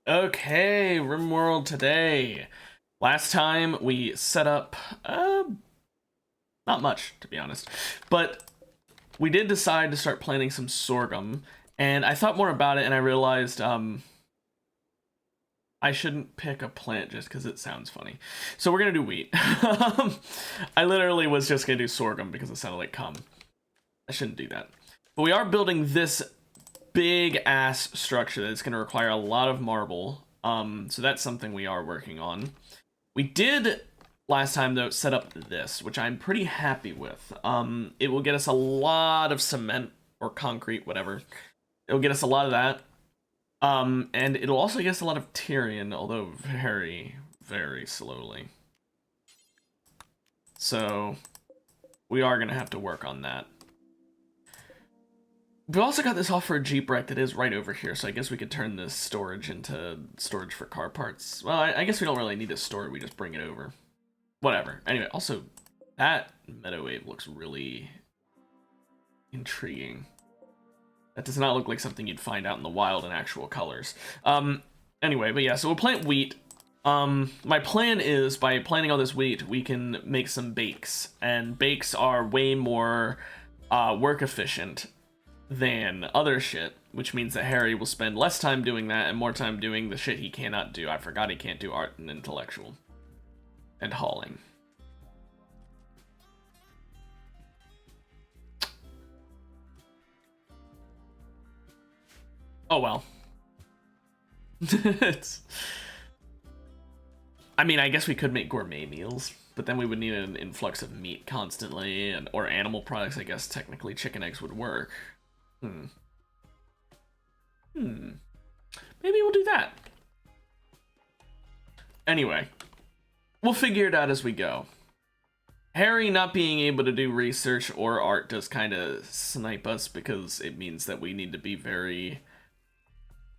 Okay, Rimworld today. Last time we set up, not much to be honest, but we did decide to start planting some sorghum, and I thought more about it and I realized, I shouldn't pick a plant just because it sounds funny. So we're gonna do wheat. I literally was just gonna do sorghum because it sounded like cum. I shouldn't do that. But we are building this big ass structure that's going to require a lot of marble. So that's something we are working on. We did last time though set up this, which I'm pretty happy with. It will get us a lot of cement or concrete, whatever. It'll get us a lot of that. And it'll also get us a lot of Tyrian, although very, very slowly. So we are going to have to work on that. We also got this off for a Jeep wreck that is right over here, so I guess we could turn this storage into storage for car parts. Well, I guess we don't really need to store it, we just bring it over. Whatever. Anyway, also, that meadow wave looks really intriguing. That does not look like something you'd find out in the wild in actual colors. Anyway, but yeah, so we'll plant wheat. My plan is, by planting all this wheat, we can make some bakes. And bakes are way more work efficient than other shit, which means that Harry will spend less time doing that and more time doing the shit he cannot do. I forgot he can't do art and intellectual. And hauling. Oh well. It's... I mean, I guess we could make gourmet meals, but then we would need an influx of meat constantly, and or animal products. I guess technically chicken eggs would work. Maybe we'll do that. Anyway, we'll figure it out as we go. Harry not being able to do research or art does kind of snipe us because it means that we need to be very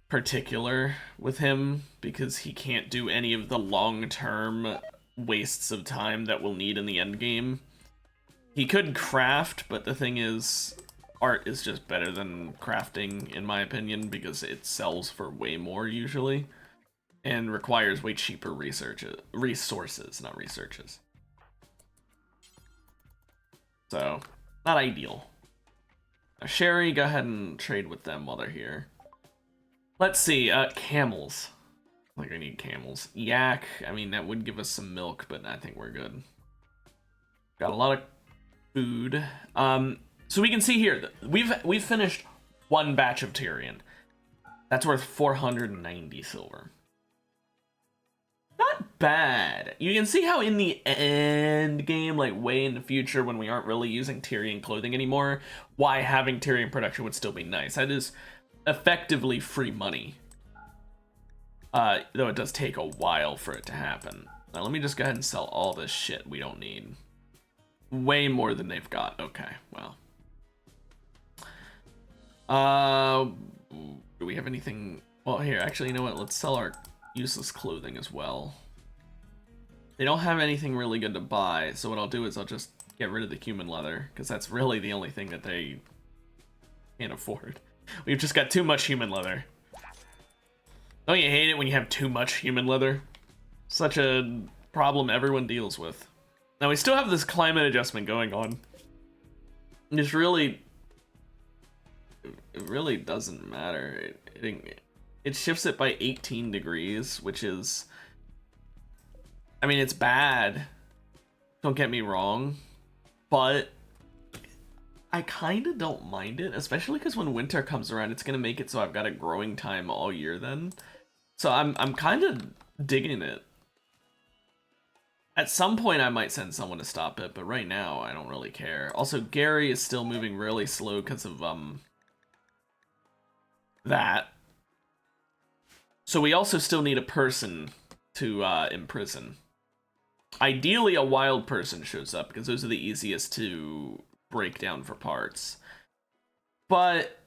particular with him because he can't do any of the long-term wastes of time that we'll need in the end game. He could craft, but the thing is, art is just better than crafting, in my opinion, because it sells for way more usually and requires way cheaper resources, not researches. So, not ideal. Now, Sherry, go ahead and trade with them while they're here. Let's see, camels. Like, I need camels. Yak, I mean, that would give us some milk, but I think we're good. Got a lot of food. So we can see here, we've finished one batch of Tyrian. That's worth 490 silver. Not bad. You can see how in the end game, like way in the future when we aren't really using Tyrian clothing anymore, why having Tyrian production would still be nice. That is effectively free money. Though it does take a while for it to happen. Now let me just go ahead and sell all this shit we don't need. Way more than they've got. Okay, well. Do we have anything? Well, here, actually, you know what? Let's sell our useless clothing as well. They don't have anything really good to buy, so what I'll do is I'll just get rid of the human leather, because that's really the only thing that they can't afford. We've just got too much human leather. Don't you hate it when you have too much human leather? Such a problem everyone deals with. Now, we still have this climate adjustment going on. It's really... It really doesn't matter. It shifts it by 18 degrees, which is... I mean, it's bad. Don't get me wrong. But I kind of don't mind it, especially because when winter comes around, it's going to make it so I've got a growing time all year then. So I'm kind of digging it. At some point, I might send someone to stop it, but right now, I don't really care. Also, Gary is still moving really slow because of, that. So we also still need a person to imprison. Ideally, a wild person shows up, because those are the easiest to break down for parts. But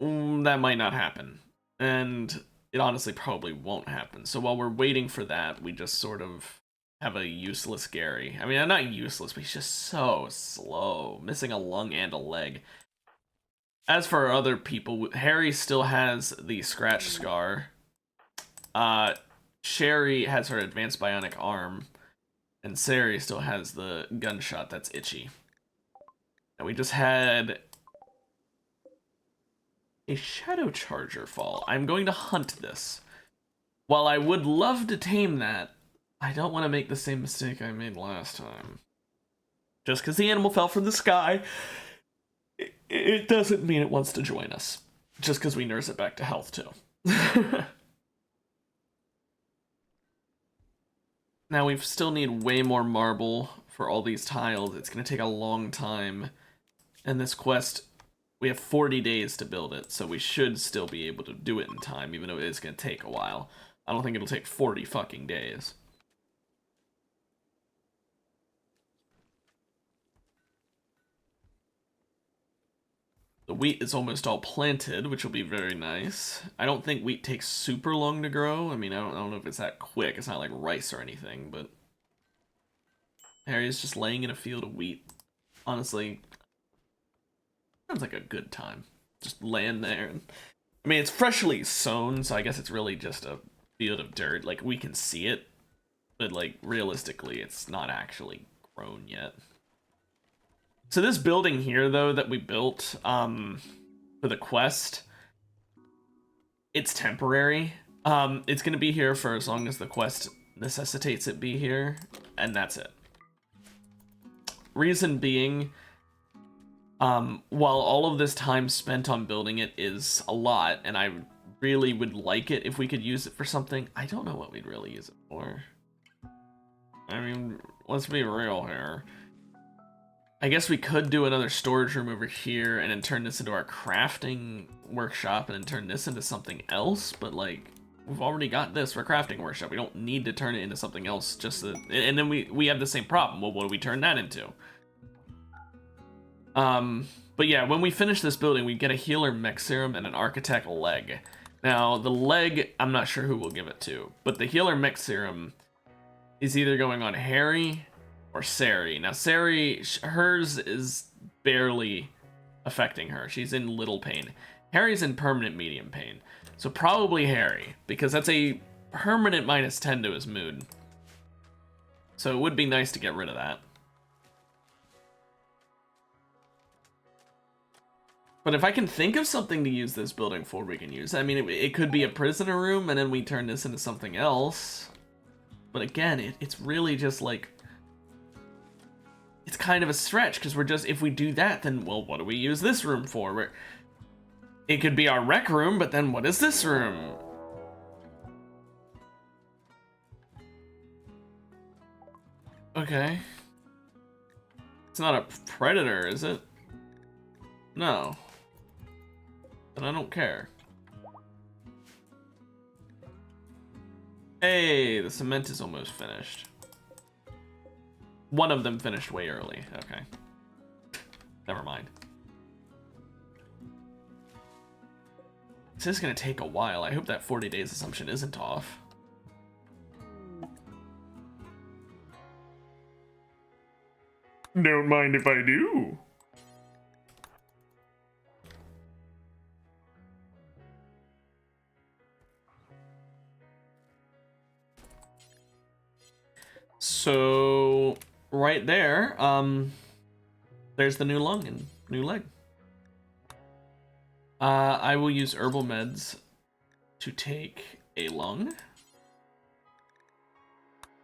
that might not happen. And it honestly probably won't happen. So while we're waiting for that, we just sort of have a useless Gary. I mean, not useless, but he's just so slow. Missing a lung and a leg. As for other people, Harry still has the scratch scar. Sherry has her advanced bionic arm, and Sari still has the gunshot that's itchy. And we just had a shadow charger fall. I'm going to hunt this. While I would love to tame that, I don't want to make the same mistake I made last time. Just because the animal fell from the sky, it doesn't mean it wants to join us. Just because we nurse it back to health, too. Now, we still need way more marble for all these tiles. It's going to take a long time. And this quest, we have 40 days to build it, so we should still be able to do it in time, even though it is going to take a while. I don't think it'll take 40 fucking days. The wheat is almost all planted, which will be very nice. I don't think wheat takes super long to grow. I mean, I don't know if it's that quick. It's not like rice or anything, but Harry's just laying in a field of wheat. Honestly, sounds like a good time. Just laying there. I mean, it's freshly sown, so I guess it's really just a field of dirt. Like, we can see it, but, like, realistically, it's not actually grown yet. So this building here, though, that we built for the quest, it's temporary. It's going to be here for as long as the quest necessitates it be here, and that's it. Reason being, while all of this time spent on building it is a lot, and I really would like it if we could use it for something, I don't know what we'd really use it for. I mean, let's be real here. I guess we could do another storage room over here and then turn this into our crafting workshop and then turn this into something else, but like, we've already got this for crafting workshop. We don't need to turn it into something else just to, and then we have the same problem. Well, what do we turn that into? But yeah, when we finish this building, we get a healer mech serum and an architect leg. Now, the leg, I'm not sure who we'll give it to, but the healer mech serum is either going on Harry or Sari. Now, Sari, hers is barely affecting her. She's in little pain. Harry's in permanent medium pain. So probably Harry, because that's a permanent -10 to his mood. So it would be nice to get rid of that. But if I can think of something to use this building for, we can use. I mean, it could be a prisoner room, and then we turn this into something else. But again, it's really just like, it's kind of a stretch, because we're just, if we do that, then, well, what do we use this room for? It could be our rec room, but then what is this room? Okay. It's not a predator, is it? No. And I don't care. Hey, the cement is almost finished. One of them finished way early. Okay. Never mind. This is going to take a while. I hope that 40 days assumption isn't off. Don't mind if I do. So right there, there's the new lung and new leg. I will use herbal meds to take a lung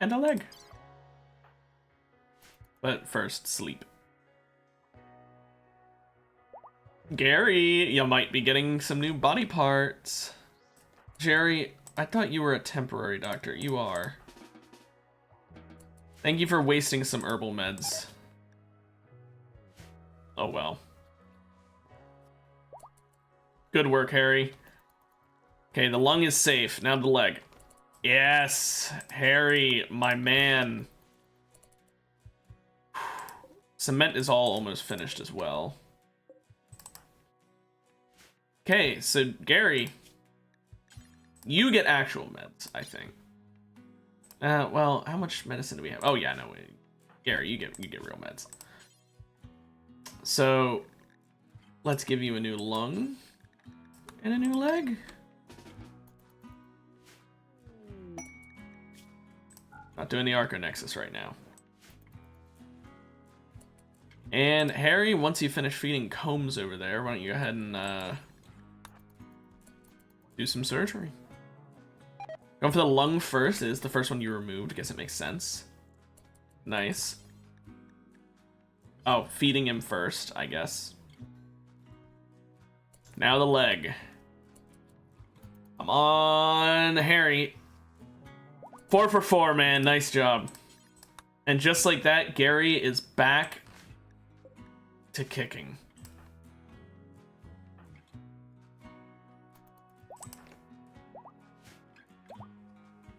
and a leg. But first, sleep. Gary, you might be getting some new body parts. Jerry, I thought you were a temporary doctor. You are. Thank you for wasting some herbal meds. Oh well. Good work, Harry. Okay, the lung is safe. Now the leg. Yes, Harry, my man. Cement is all almost finished as well. Okay, so Gary, you get actual meds, I think. Well, how much medicine do we have? Oh yeah, no, Gary, you get real meds. So, let's give you a new lung and a new leg. Not doing the Arco Nexus right now. And Harry, once you finish feeding Combs over there, why don't you go ahead and do some surgery. Going for the lung first. It is the first one you removed. I guess it makes sense. Nice. Oh, feeding him first, I guess. Now the leg. Come on, Harry. 4 for 4, man. Nice job. And just like that, Gary is back to kicking.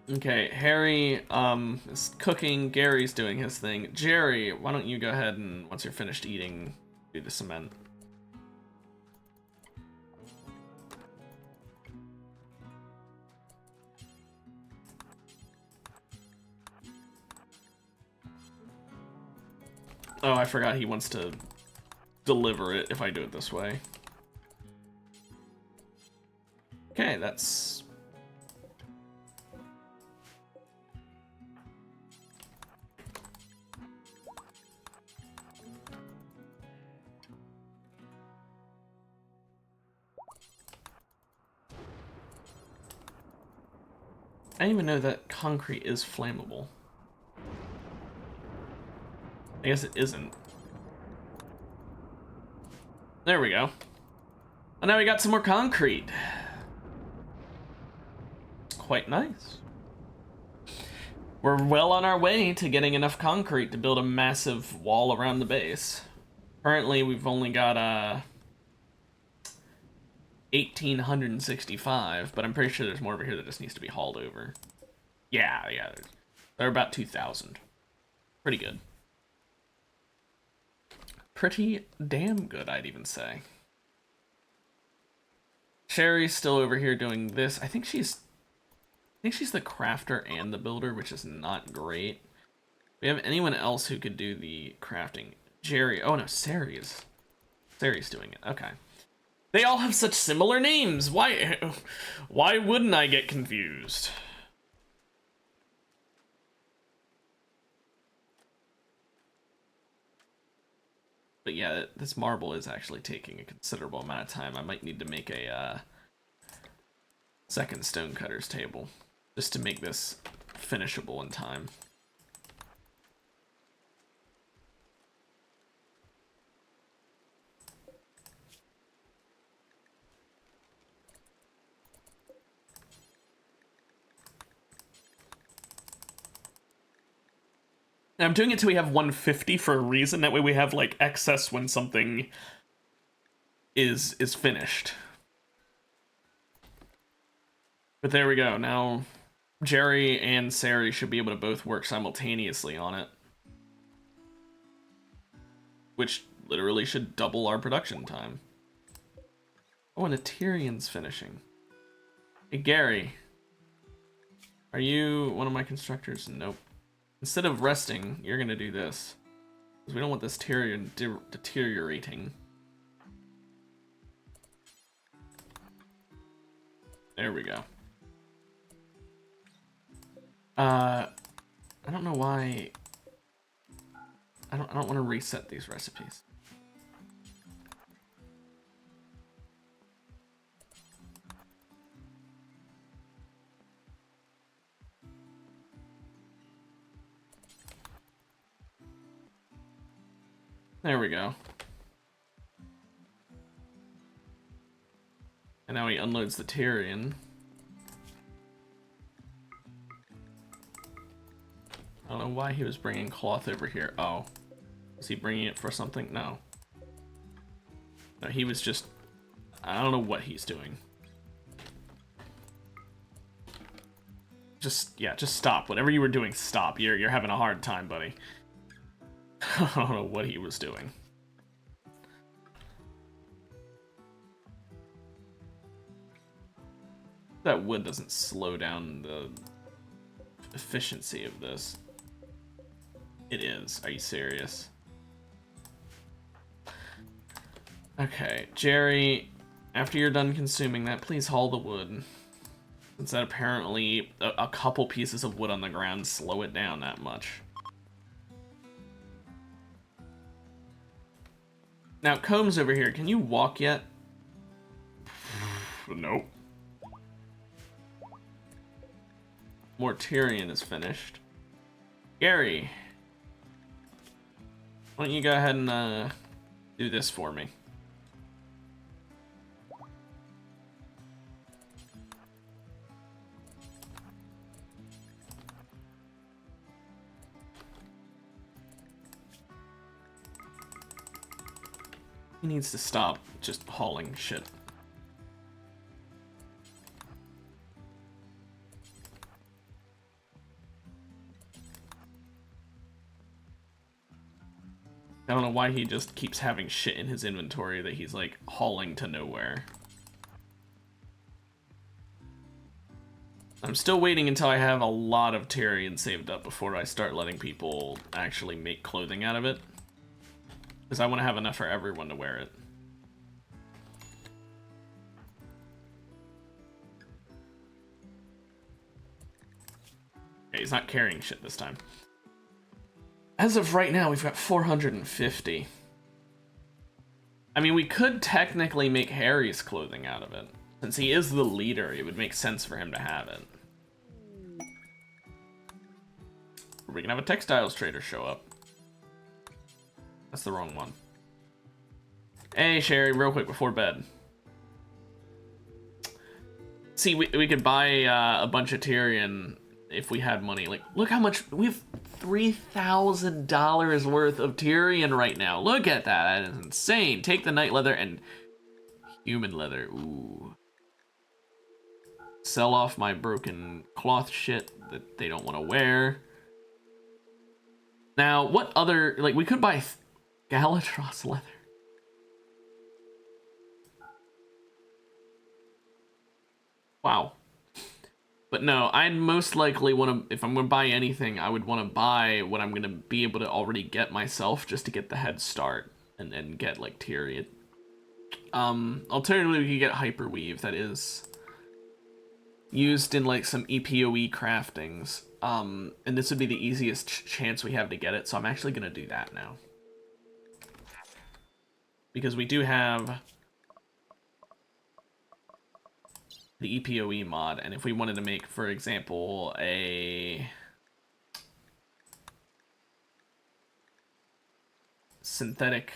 Okay, Harry is cooking, Gary's doing his thing. Jerry, why don't you go ahead and, once you're finished eating, do the cement. Oh, I forgot he wants to deliver it if I do it this way. Okay, that's... I didn't even know that concrete is flammable. I guess it isn't. There we go. And now we got some more concrete. It's quite nice. We're well on our way to getting enough concrete to build a massive wall around the base. Currently, we've only got 1,865, but I'm pretty sure there's more over here that just needs to be hauled over. Yeah, they're about 2,000. Pretty good. Pretty damn good, I'd even say. Sherry's still over here doing this. I think she's the crafter and the builder, which is not great. We have anyone else who could do the crafting? Jerry. Oh no, Sari's doing it. Okay. They all have such similar names. Why wouldn't I get confused? But yeah, this marble is actually taking a considerable amount of time. I might need to make a second stonecutter's table just to make this finishable in time. I'm doing it till we have 150 for a reason. That way we have, like, excess when something is finished. But there we go. Now, Jerry and Sari should be able to both work simultaneously on it. Which literally should double our production time. Oh, and a Tyrion's finishing. Hey, Gary. Are you one of my constructors? Nope. Instead of resting, you're gonna do this. Because we don't want this Tyrion deteriorating. There we go. I don't know why... I don't want to reset these recipes. There we go. And now he unloads the Tyrion. I don't know why he was bringing cloth over here. Oh. Was he bringing it for something? No. No, he was just... I don't know what he's doing. Just stop. Whatever you were doing, stop. You're having a hard time, buddy. I don't know what he was doing. That wood doesn't slow down the efficiency of this. It is. Are you serious? Okay, Jerry, after you're done consuming that, please haul the wood. Since that apparently a couple pieces of wood on the ground slow it down that much. Now, Combs over here, can you walk yet? Nope. Mortarion is finished. Gary, why don't you go ahead and do this for me? He needs to stop just hauling shit. I don't know why he just keeps having shit in his inventory that he's like hauling to nowhere. I'm still waiting until I have a lot of Tyrion saved up before I start letting people actually make clothing out of it. Because I want to have enough for everyone to wear it. Okay, he's not carrying shit this time. As of right now, we've got 450. I mean, we could technically make Harry's clothing out of it. Since he is the leader, it would make sense for him to have it. We can have a textiles trader show up. That's the wrong one. Hey, Sherry, real quick before bed. See, we could buy a bunch of Tyrion if we had money. Like, look how much... We have $3,000 worth of Tyrion right now. Look at that. That is insane. Take the night leather and human leather. Ooh. Sell off my broken cloth shit that they don't want to wear. Now, what other... Like, we could buy Galatros leather. Wow. But no, I'd most likely want to, if I'm going to buy anything, I would want to buy what I'm going to be able to already get myself just to get the head start and then get like Tyrion. Alternatively, we could get Hyperweave, that is used in like some EPOE craftings. And this would be the easiest chance we have to get it, so I'm actually going to do that now. Because we do have the EPOE mod, and if we wanted to make, for example, a synthetic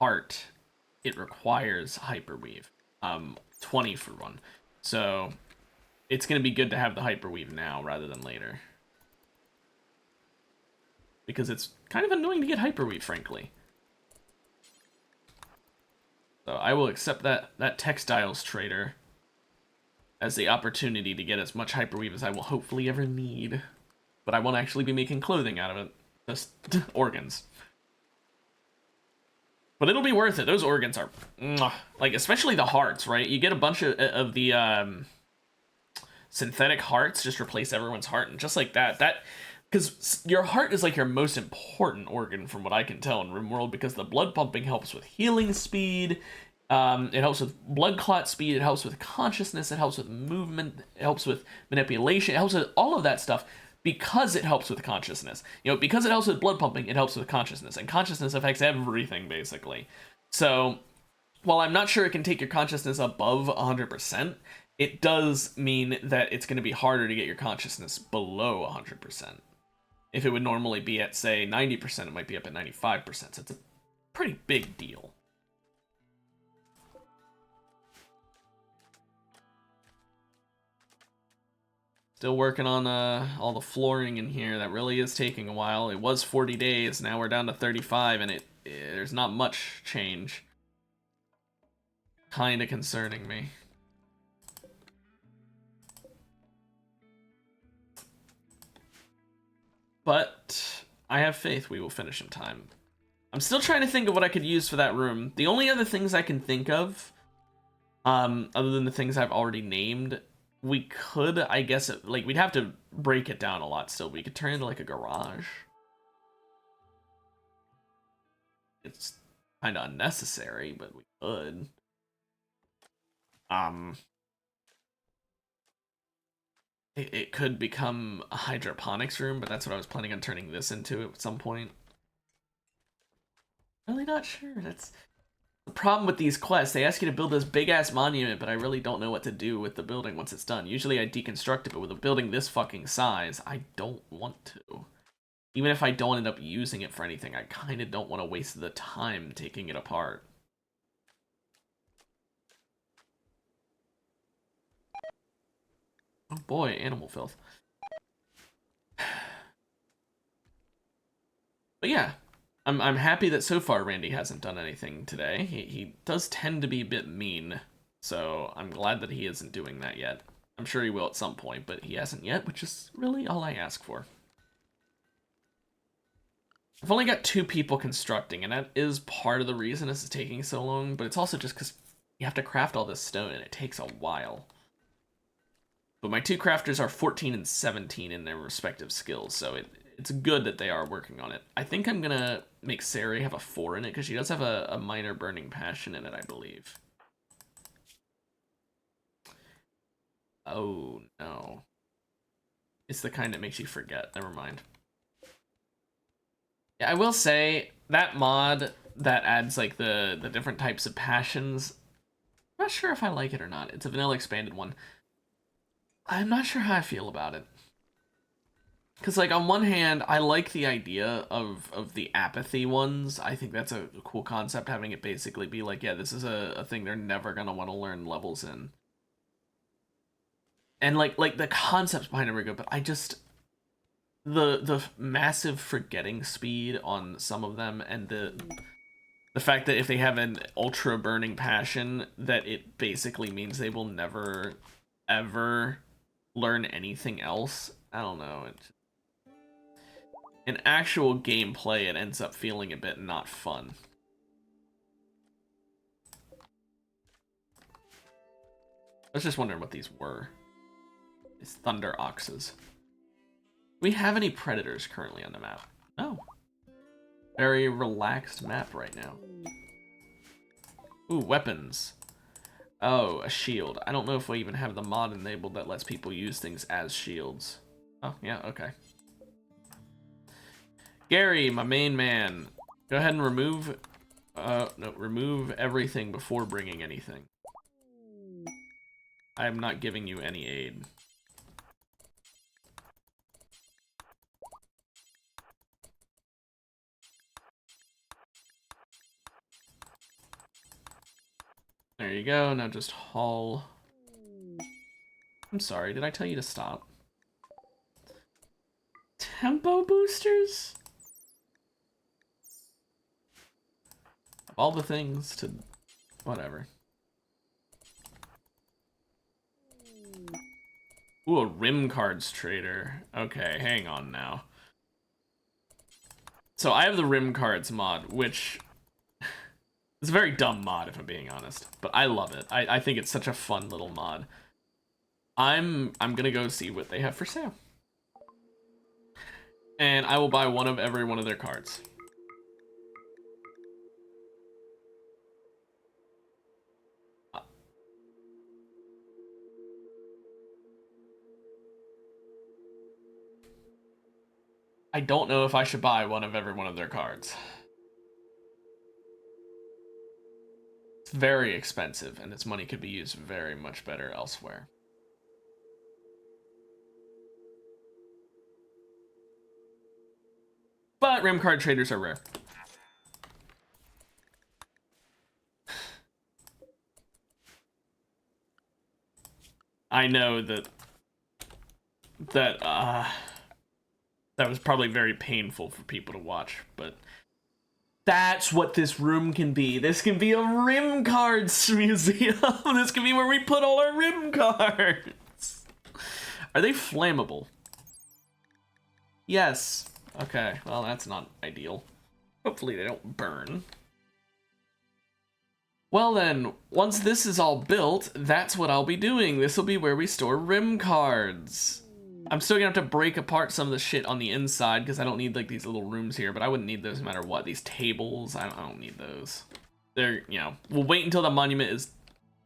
art, it requires Hyperweave, 20 for one. So it's going to be good to have the Hyperweave now rather than later. Because it's kind of annoying to get Hyperweave, frankly. So I will accept that textiles trader as the opportunity to get as much Hyperweave as I will hopefully ever need. But I won't actually be making clothing out of it. Just organs. But it'll be worth it. Those organs are... like, especially the hearts, right? You get a bunch of the synthetic hearts, just replace everyone's heart, and just like that... Because your heart is like your most important organ from what I can tell in Rimworld, because the blood pumping helps with healing speed, it helps with blood clot speed, it helps with consciousness, it helps with movement, it helps with manipulation, it helps with all of that stuff because it helps with consciousness. You know, because it helps with blood pumping, it helps with consciousness, and consciousness affects everything, basically. So, while I'm not sure it can take your consciousness above 100%, it does mean that it's going to be harder to get your consciousness below 100%. If it would normally be at, say, 90%, it might be up at 95%. So it's a pretty big deal. Still working on all the flooring in here. That really is taking a while. It was 40 days. Now we're down to 35, and there's not much change. Kind of concerning me. But I have faith we will finish in time. I'm still trying to think of what I could use for that room. The only other things I can think of, other than the things I've already named, we could, I guess, like, we'd have to break it down a lot still. We could turn it into, like, a garage. It's kind of unnecessary, but we could. it could become a hydroponics room, but that's what I was planning on turning this into at some point. Really not sure. That's the problem with these quests. They ask you to build this big-ass monument, but I really don't know what to do with the building once it's done. Usually I deconstruct it, but with a building this fucking size, I don't want to. Even if I don't end up using it for anything, I kind of don't want to waste the time taking it apart. Oh boy, animal filth. But yeah, I'm happy that so far Randy hasn't done anything today. He does tend to be a bit mean, so I'm glad that he isn't doing that yet. I'm sure he will at some point, but he hasn't yet, which is really all I ask for. I've only got 2 people constructing, and that is part of the reason this is taking so long, but it's also just because you have to craft all this stone, and it takes a while. But my 2 crafters are 14 and 17 in their respective skills, so it's good that they are working on it. I think I'm gonna make Sari have a 4 in it, because she does have a minor burning passion in it, I believe. Oh, no. It's the kind that makes you forget. Never mind. Yeah, I will say, that mod that adds, like, the different types of passions, I'm not sure if I like it or not. It's a vanilla expanded one. I'm not sure how I feel about it. Because, like, on one hand, I like the idea of the apathy ones. I think that's a cool concept, having it basically be like, yeah, this is a thing they're never going to want to learn levels in. And, like the concepts behind it are good, but I just... The massive forgetting speed on some of them, and the fact that if they have an ultra burning passion, that it basically means they will never, ever learn anything else. I don't know. In actual gameplay, it ends up feeling a bit not fun. I was just wondering what these were. These thunder oxes. Do we have any predators currently on the map? No. Very relaxed map right now. Ooh, weapons. Oh, a shield. I don't know if we even have the mod enabled that lets people use things as shields. Oh, yeah, okay. Gary, my main man. Go ahead and remove... no, remove everything before bringing anything. I am not giving you any aid. There you go, now just haul. I'm sorry, did I tell you to stop? Tempo boosters? Of all the things to... whatever. Ooh, a rim cards trader. Okay, hang on now. So I have the rim cards mod, which... it's a very dumb mod, if I'm being honest. But I love it. I think it's such a fun little mod. I'm gonna go see what they have for sale. And I will buy one of every one of their cards. I don't know if I should buy one of every one of their cards. It's very expensive, and its money could be used very much better elsewhere. But rim card traders are rare. I know that was probably very painful for people to watch, but that's what this room can be. This can be a rim cards museum. This can be where we put all our rim cards. Are they flammable? Yes. Okay, well, that's not ideal. Hopefully they don't burn. Well then, once this is all built, that's what I'll be doing. This will be where we store rim cards. I'm still gonna have to break apart some of the shit on the inside because I don't need like these little rooms here, but I wouldn't need those no matter what. These tables, I don't need those. They're, you know, we'll wait until the monument is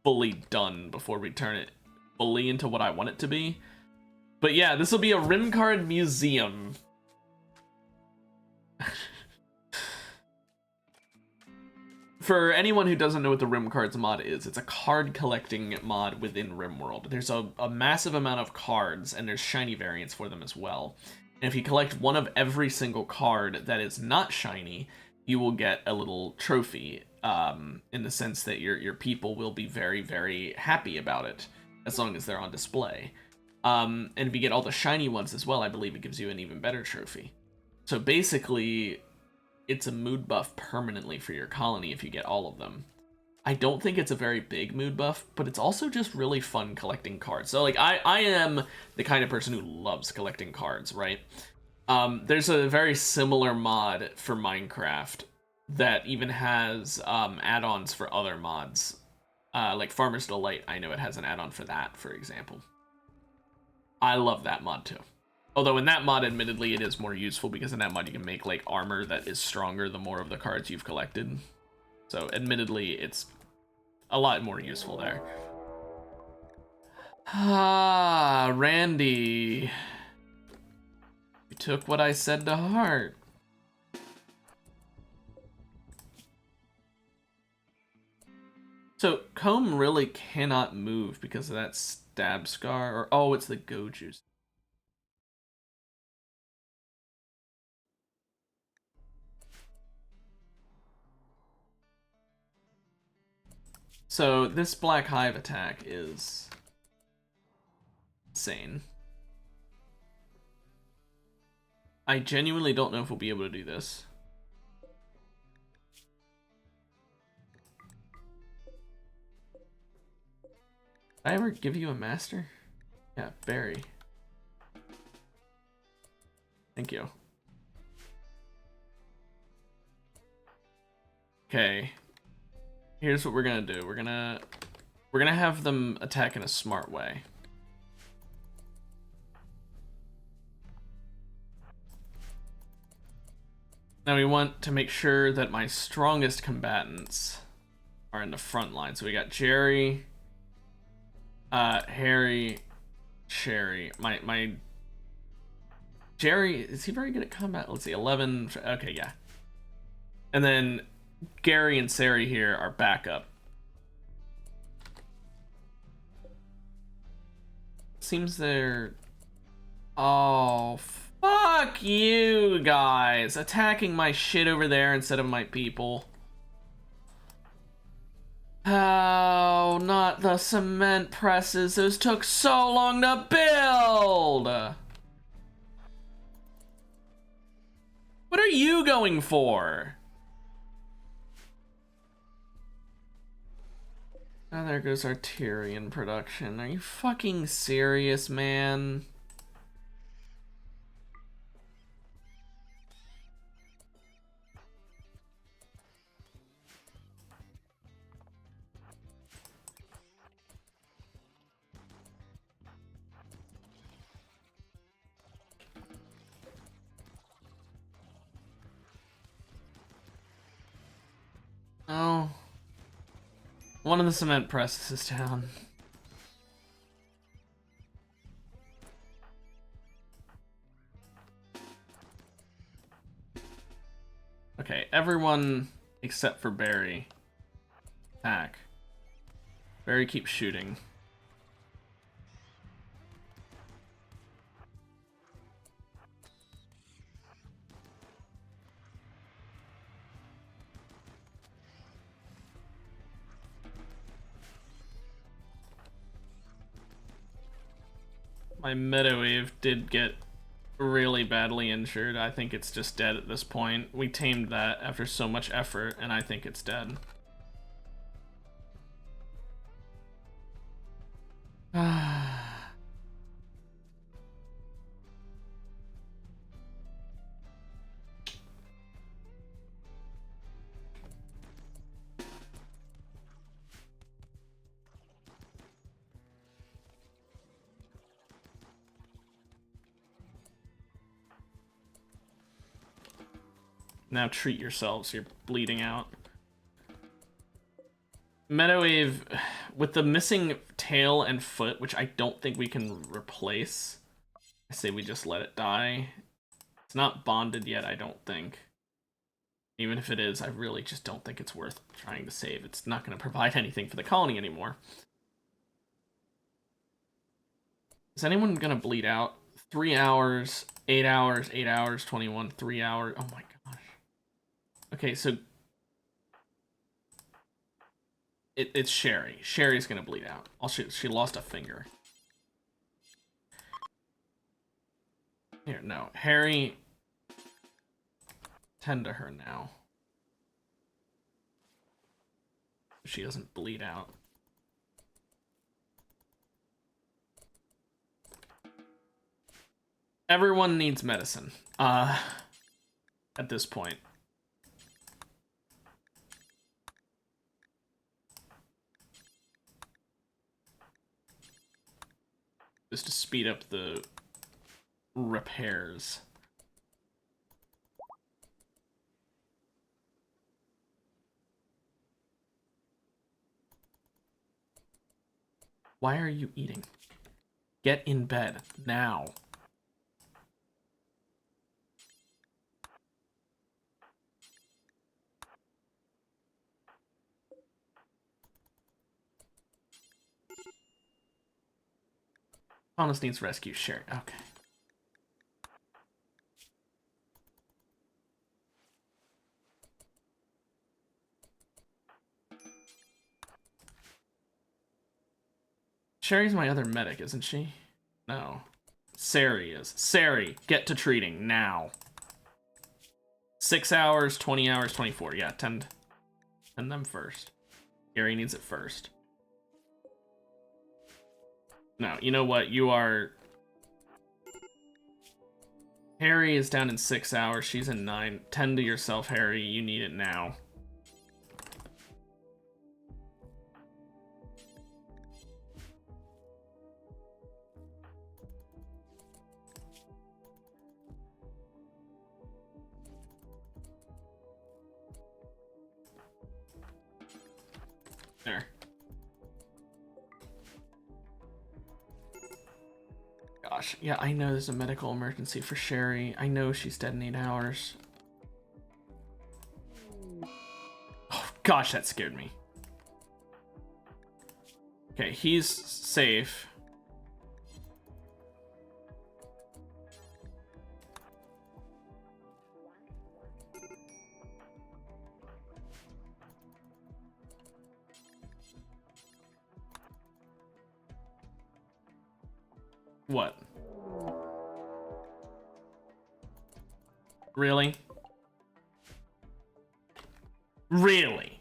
fully done before we turn it fully into what I want it to be. But yeah, this will be a Rim Card museum. For anyone who doesn't know what the Rim Cards mod is, it's a card collecting mod within Rimworld. There's a massive amount of cards, and there's shiny variants for them as well. And if you collect one of every single card that is not shiny, you will get a little trophy, in the sense that your people will be very, very happy about it, as long as they're on display. And if you get all the shiny ones as well, I believe it gives you an even better trophy. So basically, it's a mood buff permanently for your colony if you get all of them. I don't think it's a very big mood buff, but it's also just really fun collecting cards. So like I am the kind of person who loves collecting cards, right? There's a very similar mod for Minecraft that even has add-ons for other mods. Like Farmer's Delight, I know it has an add-on for that, for example. I love that mod too. Although in that mod, admittedly, it is more useful because in that mod you can make like armor that is stronger the more of the cards you've collected. So admittedly, it's a lot more useful there. Ah, Randy. You took what I said to heart. So Comb really cannot move because of that stab scar, or oh, it's the Goju's. So this Black Hive attack is insane. I genuinely don't know if we'll be able to do this. Did I ever give you a master? Yeah, Barry. Thank you. Okay. Here's what we're gonna do. We're gonna have them attack in a smart way. Now we want to make sure that my strongest combatants are in the front line. So we got Jerry, Harry, Sherry. My Jerry, is he very good at combat? Let's see, 11. Okay, yeah. And then Gary and Sari here are backup. Seems they're... Oh, fuck you guys. Attacking my shit over there instead of my people. Oh, not the cement presses. Those took so long to build. What are you going for? Oh, there goes our Tyrion production. Are you fucking serious, man? Oh. One of the cement presses is down. Okay, everyone except for Barry. Attack. Barry keeps shooting. My Meadowwave did get really badly injured. I think it's just dead at this point. We tamed that after so much effort, and I think it's dead. Now treat yourselves, you're bleeding out. Meadowwave, with the missing tail and foot, which I don't think we can replace, I say we just let it die. It's not bonded yet, I don't think. Even if it is, I really just don't think it's worth trying to save. It's not going to provide anything for the colony anymore. Is anyone going to bleed out? 3 hours, 8 hours, 8 hours, 21, 3 hours. Oh my gosh. Okay, so it's Sherry. Sherry's going to bleed out. Oh, she lost a finger. Here, no. Harry, tend to her now. She doesn't bleed out. Everyone needs medicine. At this point. Just to speed up the repairs. Why are you eating? Get in bed now. Thomas needs rescue. Sherry. Okay. Sherry's my other medic, isn't she? No. Sari is. Sari, get to treating now. 6 hours, 20 hours, 24. Yeah, tend them first. Gary needs it first. No, you know what? You are... Harry is down in 6 hours. She's in 9. Tend to yourself, Harry. You need it now. There. Gosh, yeah, I know there's a medical emergency for Sherry. I know she's dead in 8 hours. Oh, gosh, that scared me. Okay, he's safe. What? Really? Really?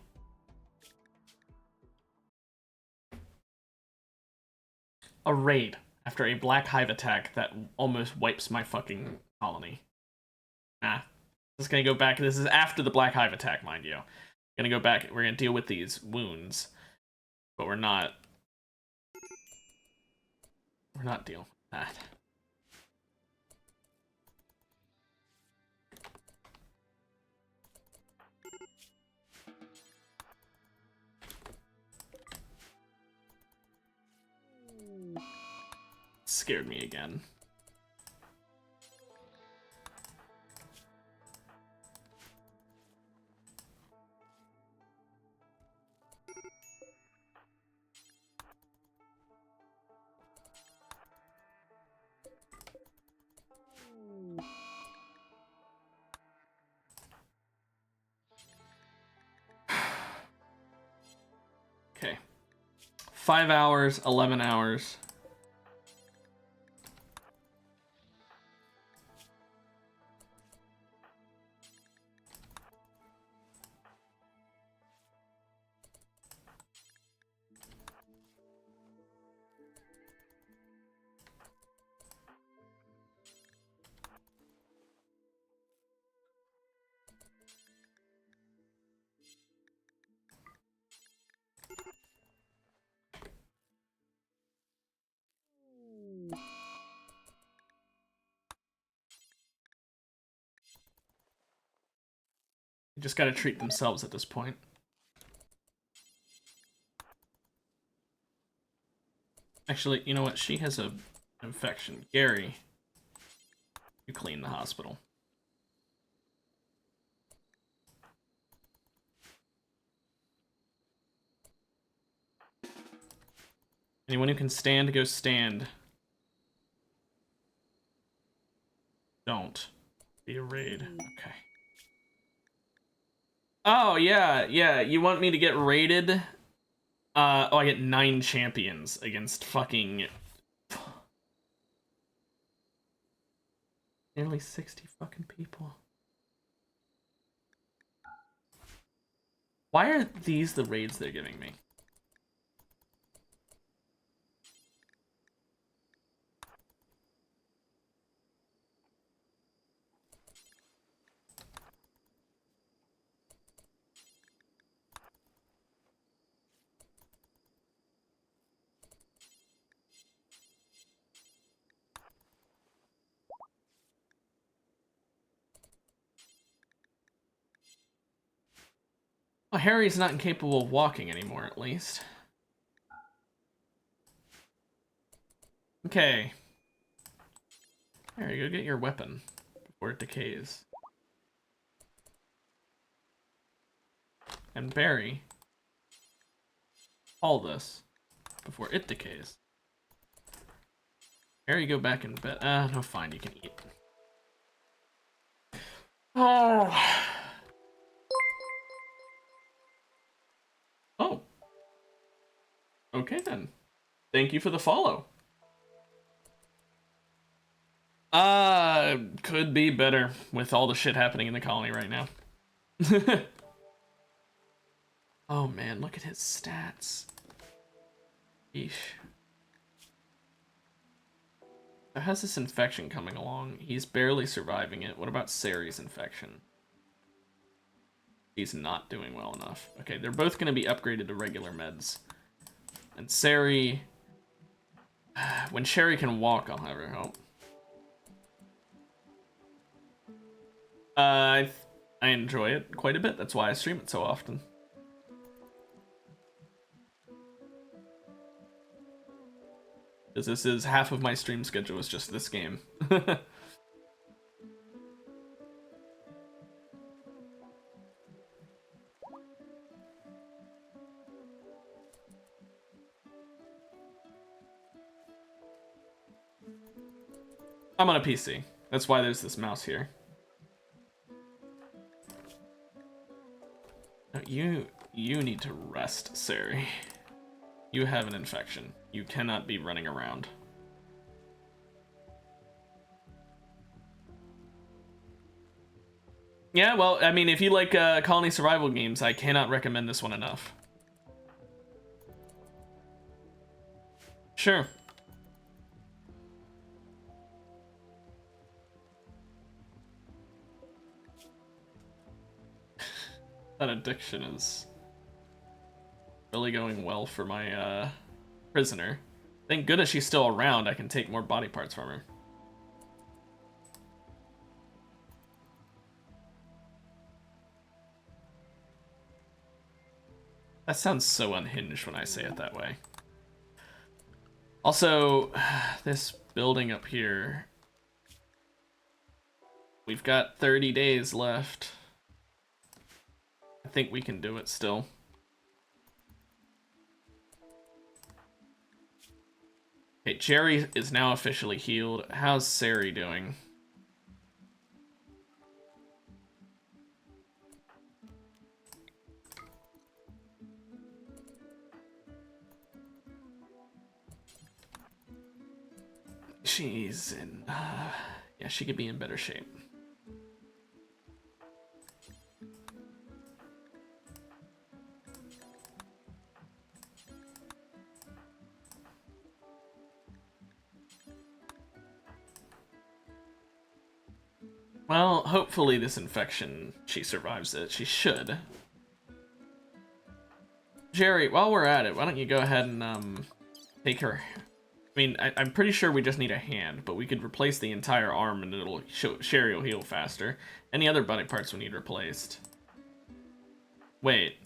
A raid after a black hive attack that almost wipes my fucking colony. Nah. This is gonna go back. This is after the black hive attack, mind you. Gonna go back. We're gonna deal with these wounds. But we're not dealing with that. Scared me again. Okay. 5 hours, 11 hours. Just gotta treat themselves at this point. Actually, you know what? She has a infection. Gary, You clean the hospital. Anyone who can stand, go stand. Don't be a raid. Okay. Oh, yeah, yeah. You want me to get raided? Oh, I get 9 champions against fucking... nearly 60 fucking people. Why are these the raids they're giving me? Well, Harry's not incapable of walking anymore, at least. Okay. Harry, go get your weapon before it decays. And Barry, all this before it decays. Harry, go back in bed. No, fine, you can eat. Oh. Oh. Okay then. Thank you for the follow. Could be better with all the shit happening in the colony right now. Oh man, look at his stats. Eesh. So how's this infection coming along? He's barely surviving it. What about Sari's infection? He's not doing well enough. Okay, they're both going to be upgraded to regular meds. And Sari... when Sherry can walk, I'll have her help. I enjoy it quite a bit. That's why I stream it so often. Because this is half of my stream schedule is just this game. I'm on a PC. That's why there's this mouse here. No, you need to rest, Sari. You have an infection. You cannot be running around. Yeah, well, I mean, if you like colony survival games, I cannot recommend this one enough. Sure. That addiction is really going well for my prisoner. Thank goodness she's still around. I can take more body parts from her. That sounds so unhinged when I say it that way. Also, this building up here. We've got 30 days left. I think we can do it still. Okay, Jerry is now officially healed. How's Sari doing? She's in... yeah, she could be in better shape. Well, hopefully this infection, she survives it. She should. Jerry, while we're at it, why don't you go ahead and take her... I mean, I'm pretty sure we just need a hand, but we could replace the entire arm and it'll Sherry will heal faster. Any other body parts we need replaced? Wait.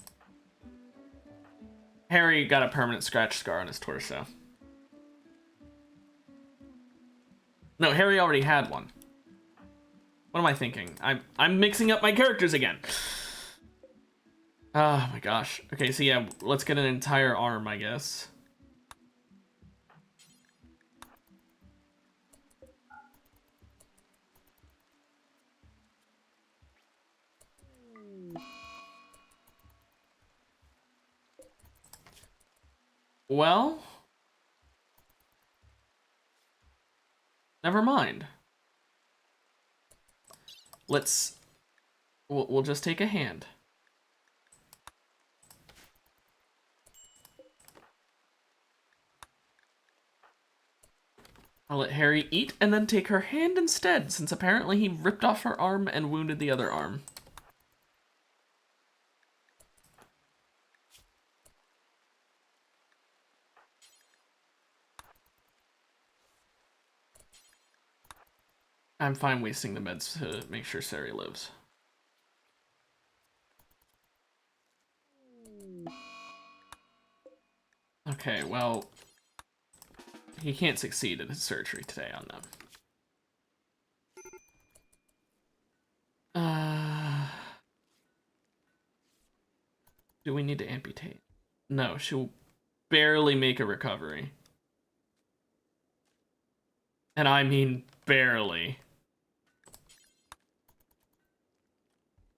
Harry got a permanent scratch scar on his torso. No, Harry already had one. What am I thinking? I'm mixing up my characters again. Oh my gosh. Okay, so yeah, let's get an entire arm, I guess. Well, never mind. We'll just take a hand. I'll let Harry eat and then take her hand instead, since apparently he ripped off her arm and wounded the other arm. I'm fine wasting the meds to make sure Sari lives. Okay, well, he can't succeed in his surgery today on them. Do we need to amputate? No, she'll barely make a recovery. And I mean barely.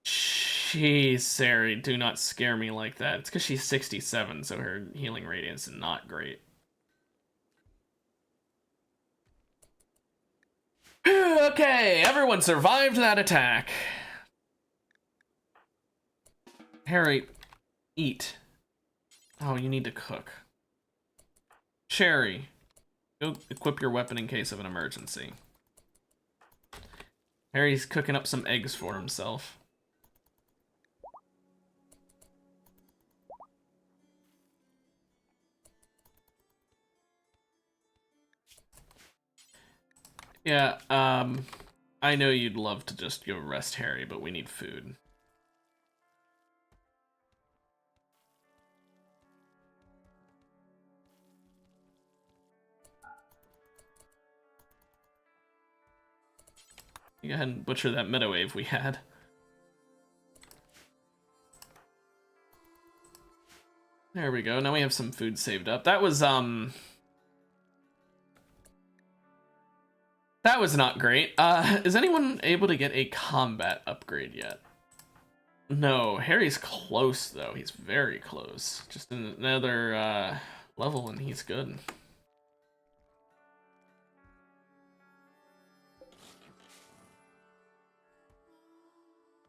Jeez, Sari, do not scare me like that. It's because she's 67, so her healing radius is not great. Okay, everyone survived that attack. Harry, eat. Oh, you need to cook. Sherry, go equip your weapon in case of an emergency. Harry's cooking up some eggs for himself. Yeah, I know you'd love to just go rest Harry, but we need food. Go ahead and butcher that meta wave we had. There we go. Now we have some food saved up. That was not great. Is anyone able to get a combat upgrade yet? No, Harry's close though. He's very close. Just another level and he's good.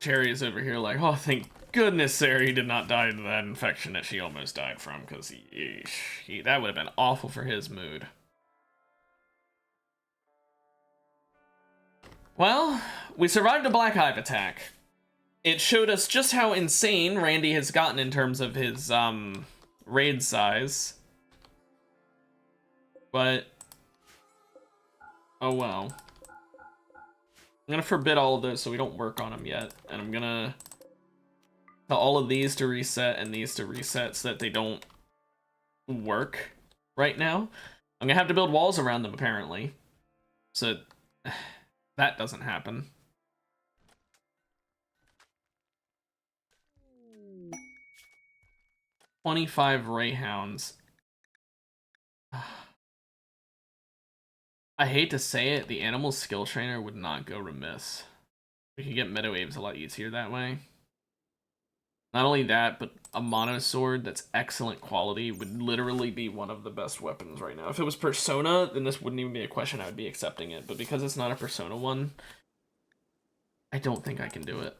Cherry is over here like, oh, thank goodness Sari did not die to that infection that she almost died from, because that would have been awful for his mood. Well, we survived a Black Hive attack. It showed us just how insane Randy has gotten in terms of his raid size. But oh well. I'm gonna forbid all of those so we don't work on them yet, and I'm gonna tell all of these to reset and these to reset so that they don't work right now. I'm gonna have to build walls around them apparently, so that doesn't happen. "25 Rayhounds." I hate to say it, the animal skill trainer would not go remiss. We could get meta waves a lot easier that way. Not only that, but a mono sword that's excellent quality would literally be one of the best weapons right now. If it was Persona, then this wouldn't even be a question. I would be accepting it. But because it's not a Persona one, I don't think I can do it.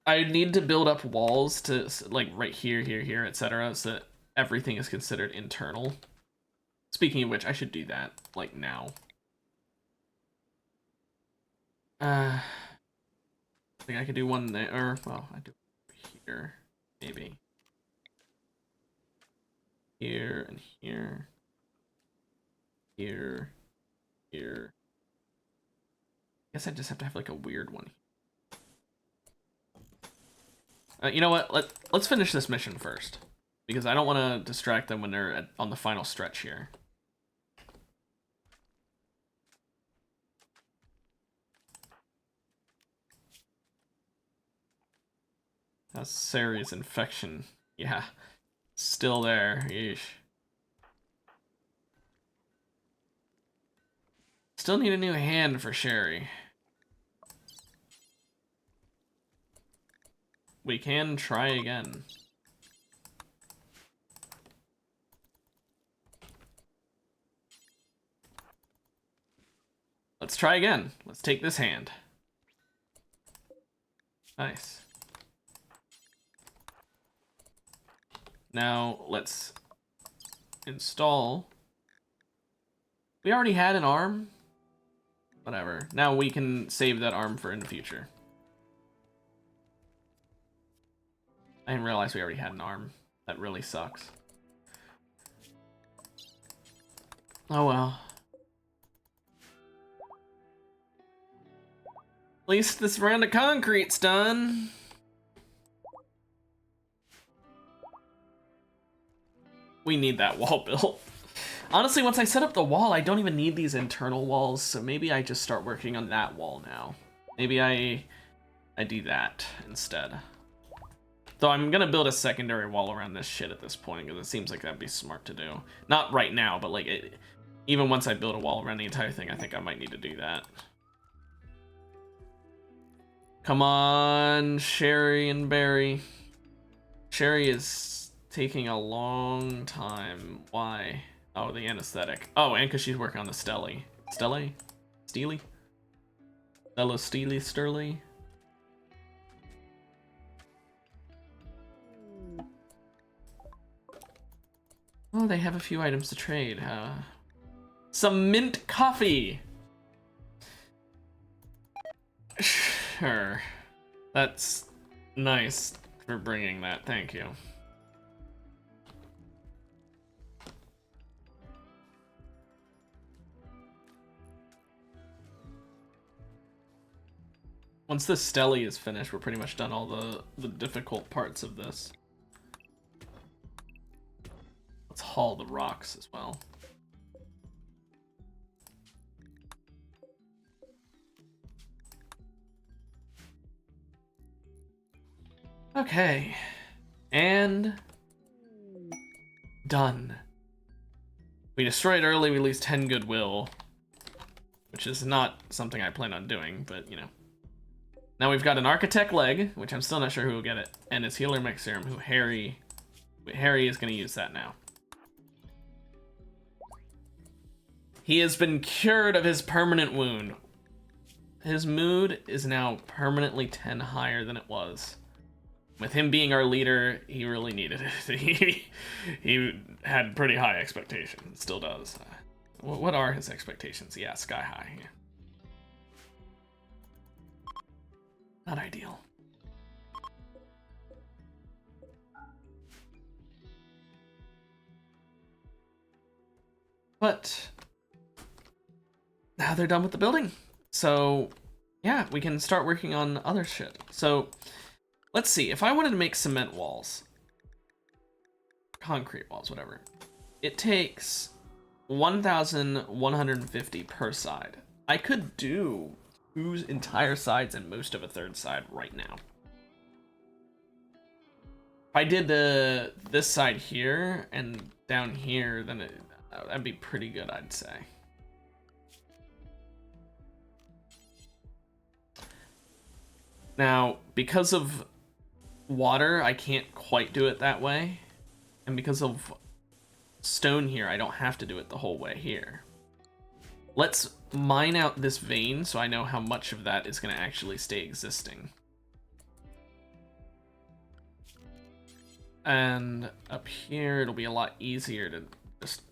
I need to build up walls to, like, right here, here, etc., so that everything is considered internal. Speaking of which, I should do that, like, now. I think I could do one there, or, well, I do here, maybe. Here, and here. Here. Here. I guess I just have to have, like, a weird one. You know what, let's finish this mission first. Because I don't want to distract them when they're on the final stretch here. That's serious infection. Yeah. Still there. Yeesh. Still need a new hand for Sherry. We can try again. Let's try again. Let's take this hand. Nice. Now let's install. We already had an arm. Whatever. Now we can save that arm for in the future. I didn't realize we already had an arm. That really sucks. Oh well. At least this round of concrete's done. We need that wall built. Honestly, once I set up the wall, I don't even need these internal walls, so maybe I just start working on that wall now. Maybe I do that instead. Though I'm gonna build a secondary wall around this shit at this point, because it seems like that'd be smart to do. Not right now, but like, even once I build a wall around the entire thing, I think I might need to do that. Come on, Sherry and Barry. Sherry is taking a long time. Why? Oh, the anesthetic. Oh, and because she's working on the Stelly. Stelly? Steely? Stella Steely Sturley? Oh, they have a few items to trade. Some mint coffee! Sure. That's nice for bringing that. Thank you. Once this Stelly is finished, we're pretty much done all the difficult parts of this. Let's haul the rocks as well. Okay. And done. We destroy it early, we lose 10 goodwill. Which is not something I plan on doing, but you know. Now we've got an architect leg, which I'm still not sure who will get it, and his healer mech serum, who Harry is gonna use that now. He has been cured of his permanent wound. His mood is now permanently 10 higher than it was. With him being our leader, he really needed it. he had pretty high expectations, still does. What are his expectations? Yeah, sky high. Yeah. Not ideal. But now they're done with the building. So yeah, we can start working on other shit. So let's see, if I wanted to make cement walls, concrete walls, whatever, it takes 1,150 per side. I could do 2 entire sides and most of a 3rd side right now. If I did this side here and down here, then that'd be pretty good, I'd say. Now, because of water, I can't quite do it that way. And because of stone here, I don't have to do it the whole way here. Let's mine out this vein so I know how much of that is going to actually stay existing. And up here, it'll be a lot easier to just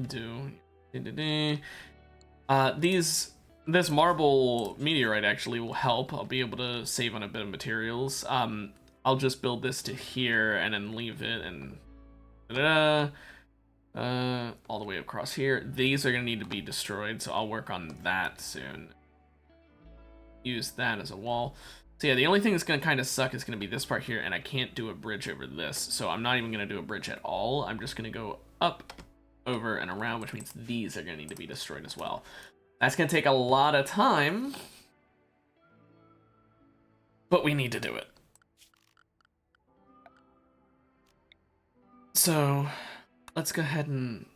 do. This marble meteorite actually will help. I'll be able to save on a bit of materials. I'll just build this to here and then leave it and all the way across here. These are gonna need to be destroyed, so I'll work on that soon. Use that as a wall. So yeah, the only thing that's gonna kind of suck is gonna be this part here, and I can't do a bridge over this, so I'm not even gonna do a bridge at all. I'm just gonna go up, over, and around, which means these are gonna need to be destroyed as well. That's gonna take a lot of time, but we need to do it. So, let's go ahead and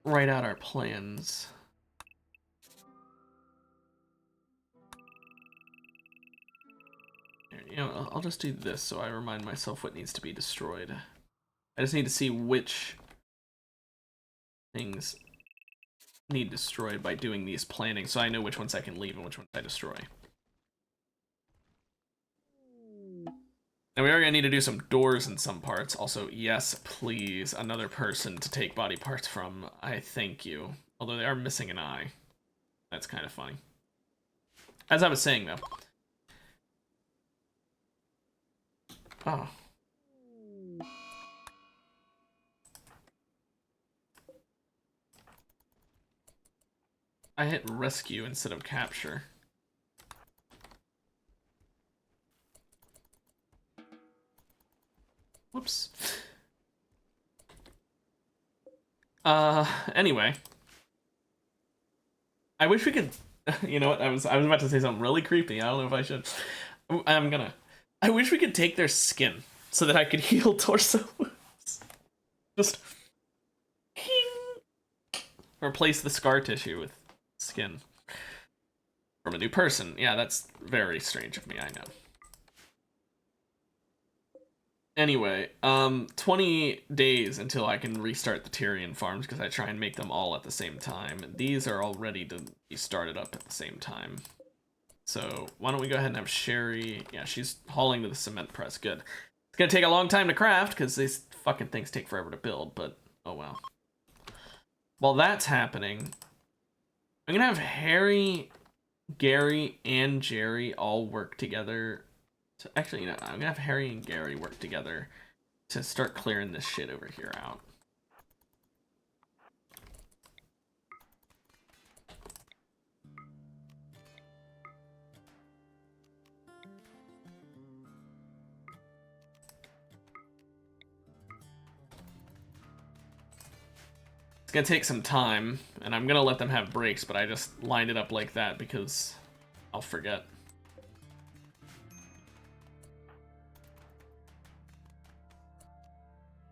write out our plans. You know, I'll just do this so I remind myself what needs to be destroyed. I just need to see which things need destroyed by doing these planning, so I know which ones I can leave and which ones I destroy. And we are going to need to do some doors in some parts. Also, yes, please, another person to take body parts from. I thank you. Although they are missing an eye. That's kind of funny. As I was saying, though. Oh. I hit rescue instead of capture. Whoops. Anyway. I wish we could, you know what, I was about to say something really creepy. I don't know if I should. I wish we could take their skin so that I could heal torso wounds. Just replace the scar tissue with skin from a new person. Yeah, that's very strange of me, I know. Anyway, 20 days until I can restart the Tyrian farms because I try and make them all at the same time. These are all ready to be started up at the same time. So why don't we go ahead and have Sherry? Yeah, she's hauling to the cement press. Good. It's gonna take a long time to craft because these fucking things take forever to build, but oh well. While that's happening, I'm gonna have Harry, Gary, and Jerry all work together. Actually, you know, I'm gonna have Harry and Gary work together to start clearing this shit over here out. It's gonna take some time, and I'm gonna let them have breaks, but I just lined it up like that because I'll forget.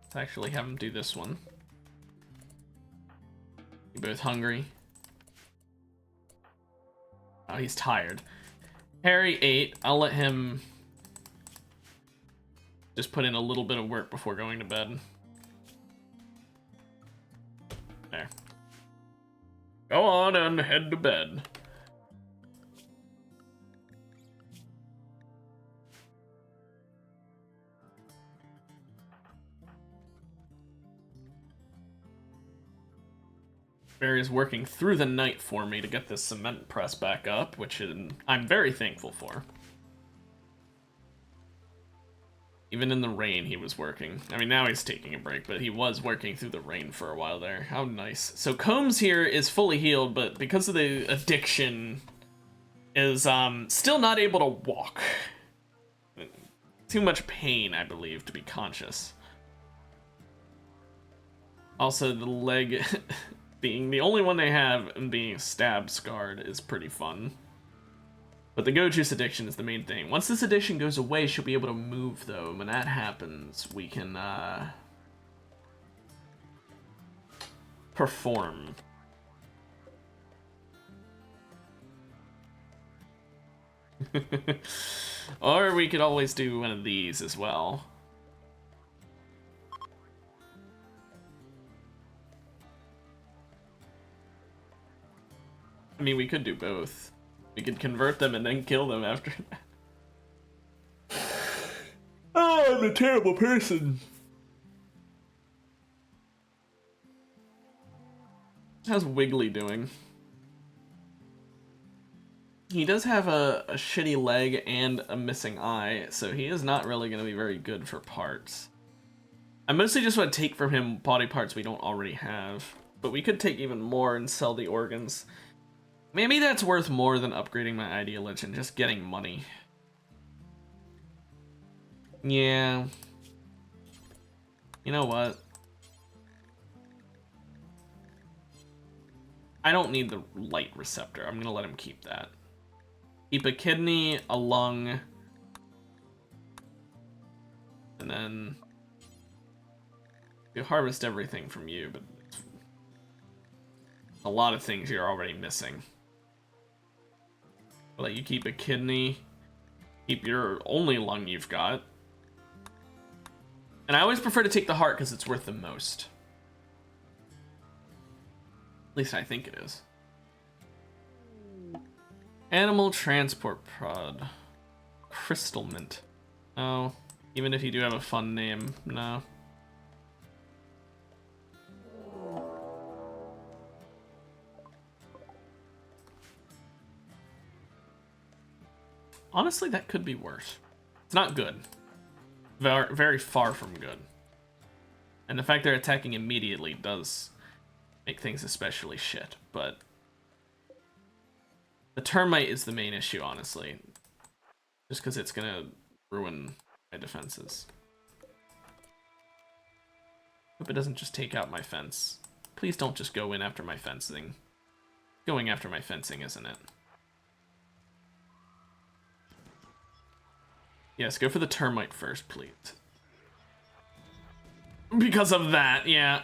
Let's actually have them do this one. You both hungry? Oh, he's tired. Harry ate. I'll let him just put in a little bit of work before going to bed. There. Go on and head to bed. Barry's working through the night for me to get this cement press back up, which I'm very thankful for. Even in the rain, he was working. I mean, now he's taking a break, but he was working through the rain for a while there. How nice. So Combs here is fully healed, but because of the addiction, is still not able to walk. Too much pain, I believe, to be conscious. Also, the leg being the only one they have and being stab scarred is pretty fun. But the go juice addiction is the main thing. Once this addiction goes away, she'll be able to move, though. When that happens, we can perform. Or we could always do one of these as well. I mean, we could do both. We could convert them and then kill them after that. Oh, I'm a terrible person. How's Wiggly doing? He does have a shitty leg and a missing eye, so he is not really going to be very good for parts. I mostly just want to take from him body parts we don't already have, but we could take even more and sell the organs. Maybe that's worth more than upgrading my ideology and just getting money. Yeah. You know what? I don't need the light receptor. I'm gonna let him keep that. Keep a kidney, a lung, and then You harvest everything from you, but a lot of things you're already missing. I'll let you keep a kidney. Keep your only lung you've got. And I always prefer to take the heart because it's worth the most. At least I think it is. Animal transport prod. Crystal mint. No. Even if you do have a fun name, no. Honestly, that could be worse. It's not good. Very, very far from good. And the fact they're attacking immediately does make things especially shit, but the termite is the main issue, honestly. Just because it's gonna ruin my defenses. Hope it doesn't just take out my fence. Please don't just go in after my fencing. Going after my fencing, isn't it? Yes, go for the termite first, please. Because of that, yeah.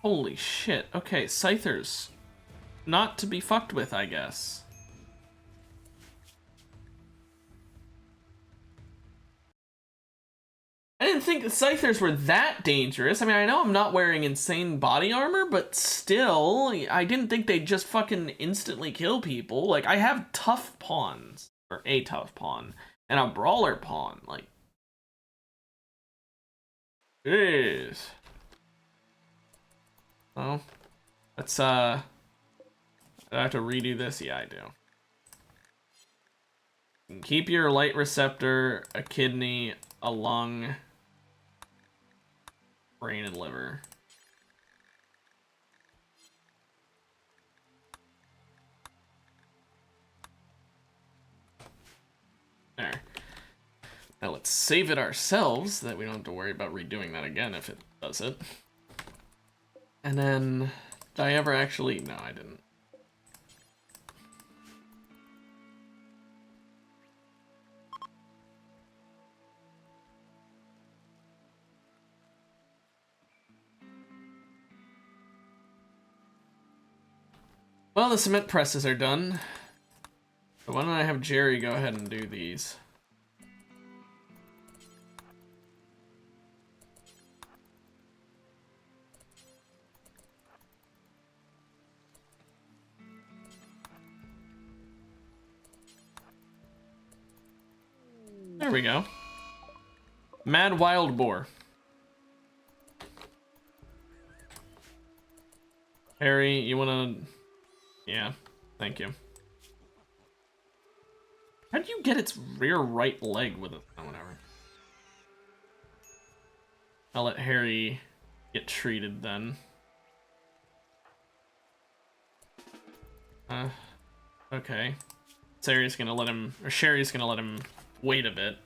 Holy shit. Okay, Scythers. Not to be fucked with, I guess. I didn't think the Scythers were that dangerous. I mean, I know I'm not wearing insane body armor, but still, I didn't think they'd just fucking instantly kill people. Like, I have tough pawns, or a tough pawn, and a brawler pawn. Like, jeez. Well, let's, do I have to redo this? Yeah, I do. Keep your light receptor, a kidney, a lung, brain, and liver. There. Now let's save it ourselves so that we don't have to worry about redoing that again if it does it. And then, did I ever actually? No, I didn't. Well, the cement presses are done. So why don't I have Jerry go ahead and do these? There we go. Mad Wild Boar. Harry, you wanna... Yeah, thank you. How'd you get its rear right leg with it? Oh, whatever. I'll let Harry get treated then. Okay. Sherry's gonna let him wait a bit.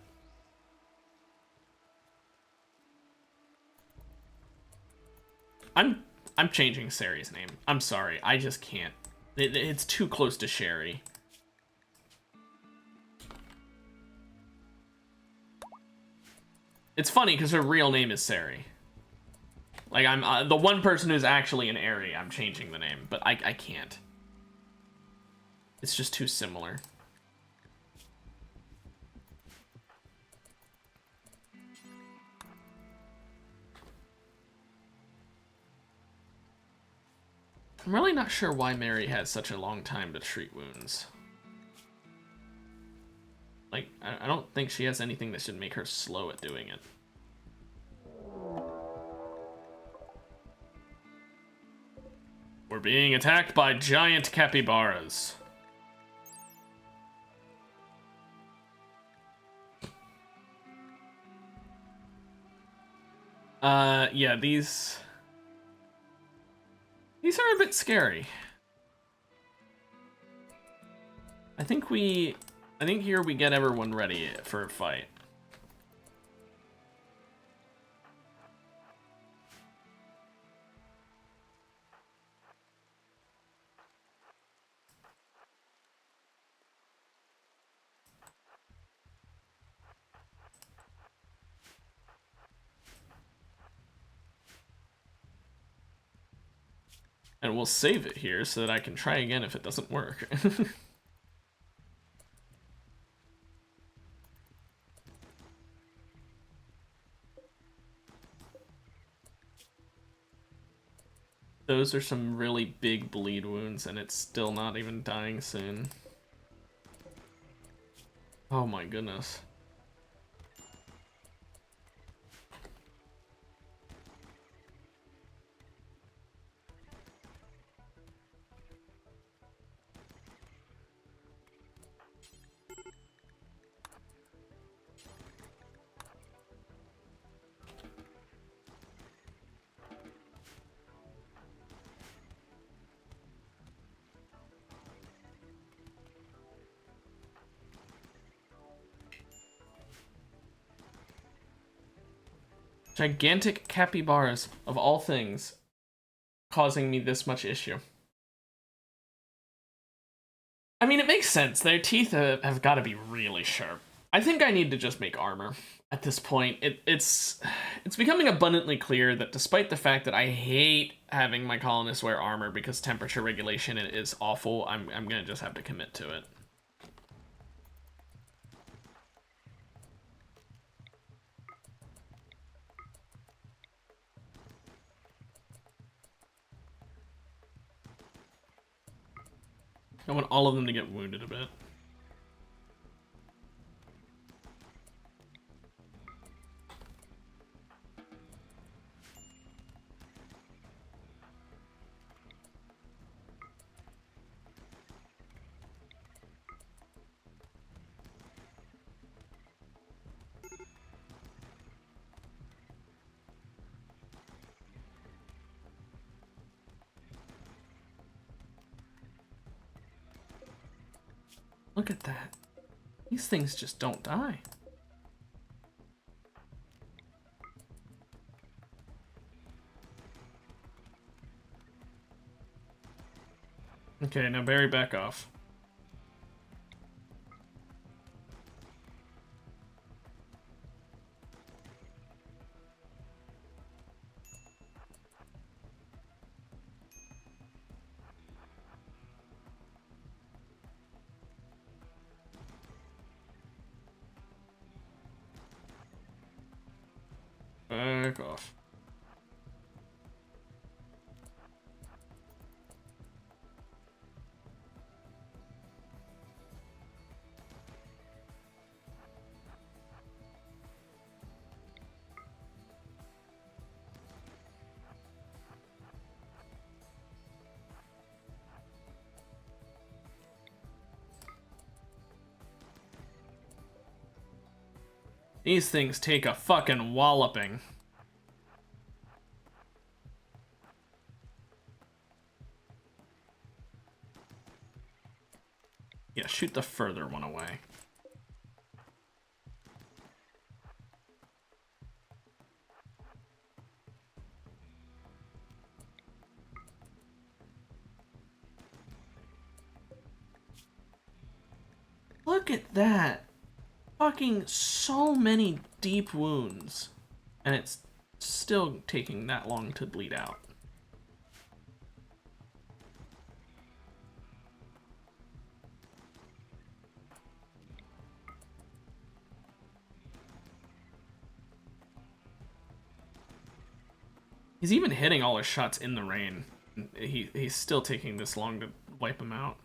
I'm changing Sari's name. I'm sorry, I just can't. It's too close to Sherry. It's funny because her real name is Sari. Like, I'm the one person who's actually an Aerie, I'm changing the name, but I can't. It's just too similar. I'm really not sure why Mary has such a long time to treat wounds. Like, I don't think she has anything that should make her slow at doing it. We're being attacked by giant capybaras. Yeah, these are a bit scary. I think here we get everyone ready for a fight. And we'll save it here so that I can try again if it doesn't work. Those are some really big bleed wounds, and it's still not even dying soon. Oh my goodness. Gigantic capybaras, of all things, causing me this much issue. I mean, it makes sense. Their teeth have got to be really sharp. I think I need to just make armor at this point. It's becoming abundantly clear that despite the fact that I hate having my colonists wear armor because temperature regulation is awful, I'm gonna just have to commit to it. I want all of them to get wounded a bit. Look at that. These things just don't die. Okay, now Barry, back off. Back off. These things take a fucking walloping. Yeah, shoot the further one away. Look at that. Fucking so many deep wounds. And it's still taking that long to bleed out. He's even hitting all his shots in the rain. He's still taking this long to wipe him out.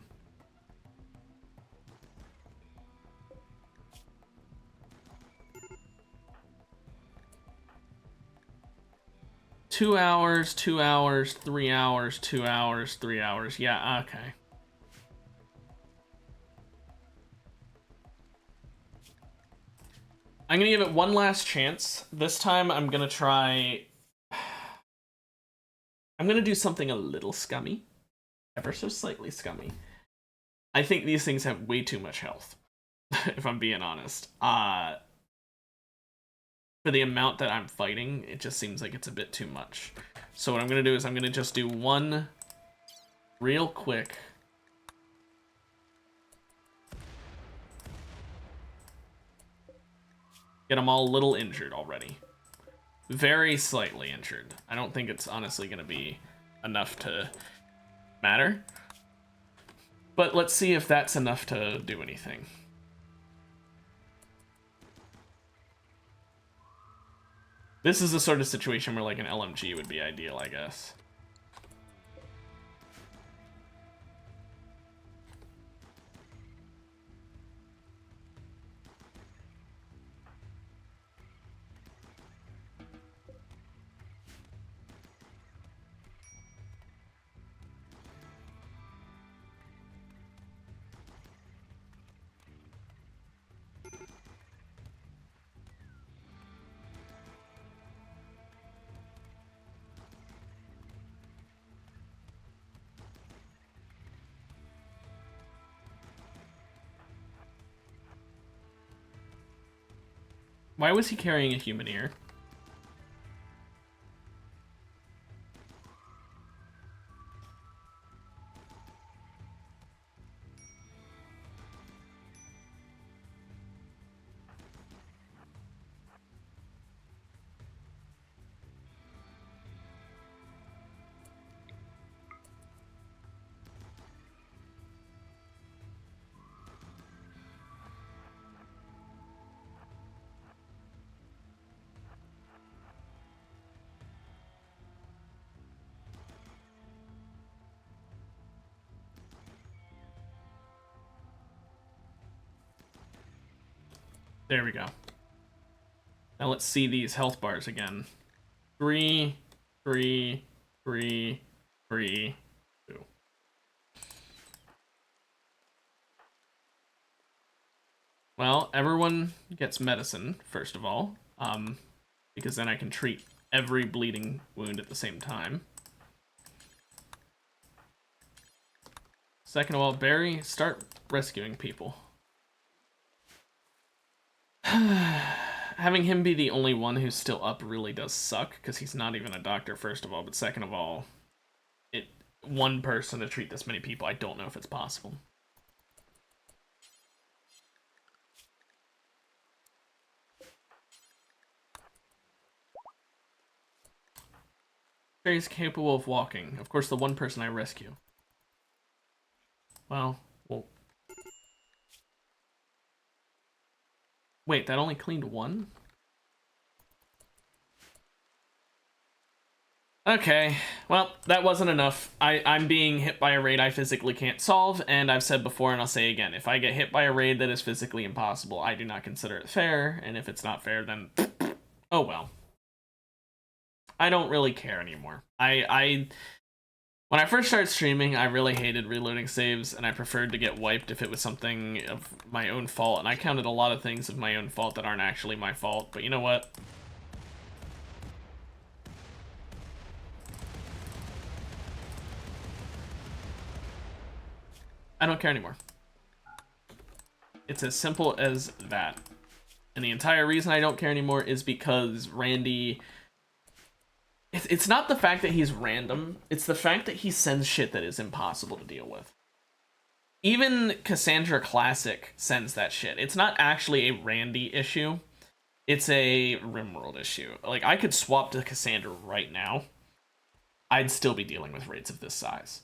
Two hours, 2 hours, 3 hours, 2 hours, 3 hours. Yeah, okay. I'm gonna give it one last chance. This time I'm gonna try... I'm gonna do something a little scummy. Ever so slightly scummy. I think these things have way too much health, if I'm being honest. For the amount that I'm fighting, it just seems like it's a bit too much. So what I'm gonna do is I'm gonna just do one real quick. Get them all a little injured already. Very slightly injured. I don't think it's honestly gonna be enough to matter. But let's see if that's enough to do anything. This is the sort of situation where like an LMG would be ideal, I guess. Why was he carrying a human ear? There we go. Now let's see these health bars again. 3, 3, 3, 3, 2. Well, everyone gets medicine, first of all, because then I can treat every bleeding wound at the same time. Second of all, Barry, start rescuing people. Having him be the only one who's still up really does suck, because he's not even a doctor, first of all, but second of all, one person to treat this many people, I don't know if it's possible. Barry's capable of walking. Of course, the one person I rescue. Well... Wait, that only cleaned one? Okay, well, that wasn't enough. I'm being hit by a raid I physically can't solve, and I've said before and I'll say again, if I get hit by a raid that is physically impossible, I do not consider it fair, and if it's not fair, then oh well. I don't really care anymore. When I first started streaming, I really hated reloading saves, and I preferred to get wiped if it was something of my own fault, and I counted a lot of things of my own fault that aren't actually my fault, but you know what? I don't care anymore. It's as simple as that. And the entire reason I don't care anymore is because Randy... It's not the fact that he's random, it's the fact that he sends shit that is impossible to deal with. Even Cassandra Classic sends that shit. It's not actually a Randy issue, it's a Rimworld issue. Like, I could swap to Cassandra right now, I'd still be dealing with raids of this size.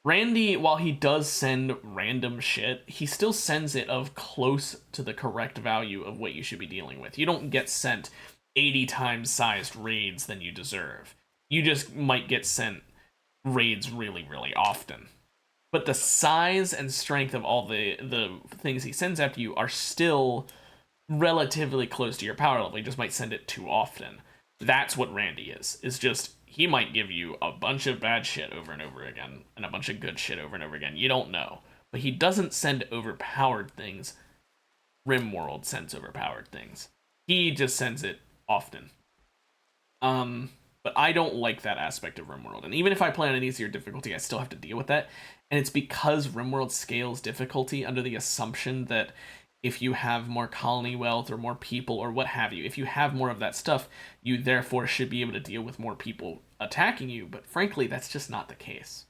Randy, while he does send random shit, he still sends it of close to the correct value of what you should be dealing with. You don't get sent 80 times sized raids than you deserve. You just might get sent raids really, really often. But the size and strength of all the things he sends after you are still relatively close to your power level. You just might send it too often. That's what Randy is just, he might give you a bunch of bad shit over and over again, and a bunch of good shit over and over again. You don't know. But he doesn't send overpowered things. Rimworld sends overpowered things. He just sends it often. But I don't like that aspect of Rimworld. And even if I play on an easier difficulty, I still have to deal with that. And it's because Rimworld scales difficulty under the assumption that if you have more colony wealth or more people or what have you, if you have more of that stuff, you therefore should be able to deal with more people attacking you. But frankly, that's just not the case.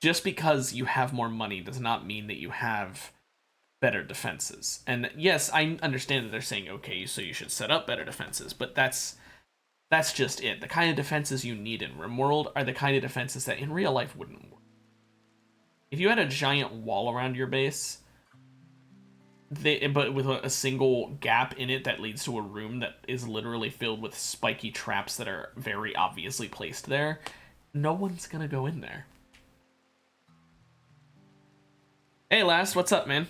Just because you have more money does not mean that you have better defenses. And yes, I understand that they're saying, okay, so you should set up better defenses, but that's just it. The kind of defenses you need in Rimworld are the kind of defenses that in real life wouldn't work. if you had a giant wall around your base, but with a single gap in it that leads to a room that is literally filled with spiky traps that are very obviously placed there, no one's gonna go in there. Hey, Last, what's up, man?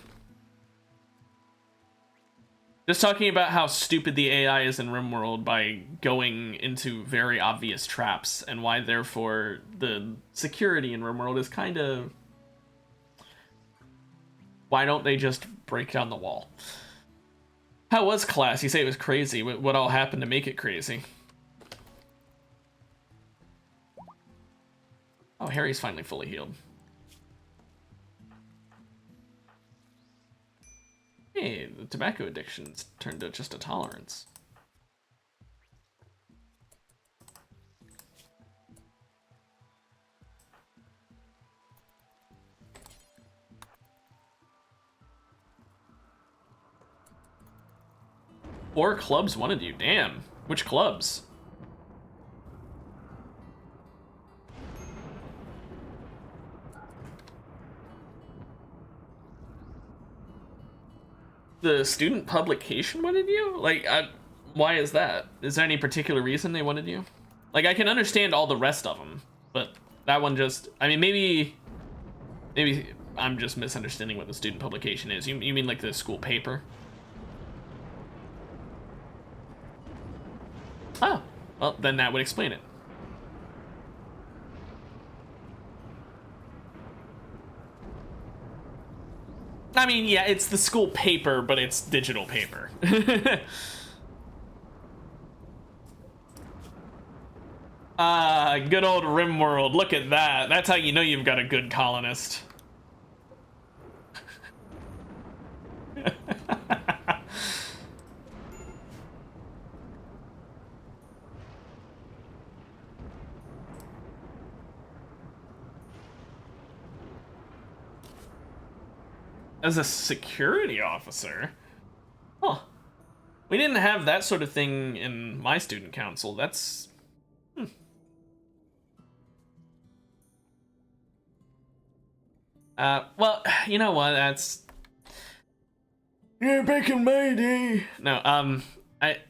Just talking about how stupid the AI is in Rimworld by going into very obvious traps, and why, therefore, the security in Rimworld is kind of... Why don't they just break down the wall? How was class? You say it was crazy. What all happened to make it crazy? Oh, Harry's finally fully healed. Hey, the tobacco addiction's turned to just a tolerance. Four clubs wanted you. Damn. Which clubs? The student publication wanted you? Like, why is that? Is there any particular reason they wanted you? Like, I can understand all the rest of them, but that one just... I mean, maybe I'm just misunderstanding what the student publication is. You mean like the school paper? Oh, well, then that would explain it. I mean, yeah, it's the school paper, but it's digital paper. Good old Rimworld. Look at that. That's how you know you've got a good colonist. As a security officer? Huh. We didn't have that sort of thing in my student council. That's... well, you know what, that's... You're back in my day! No,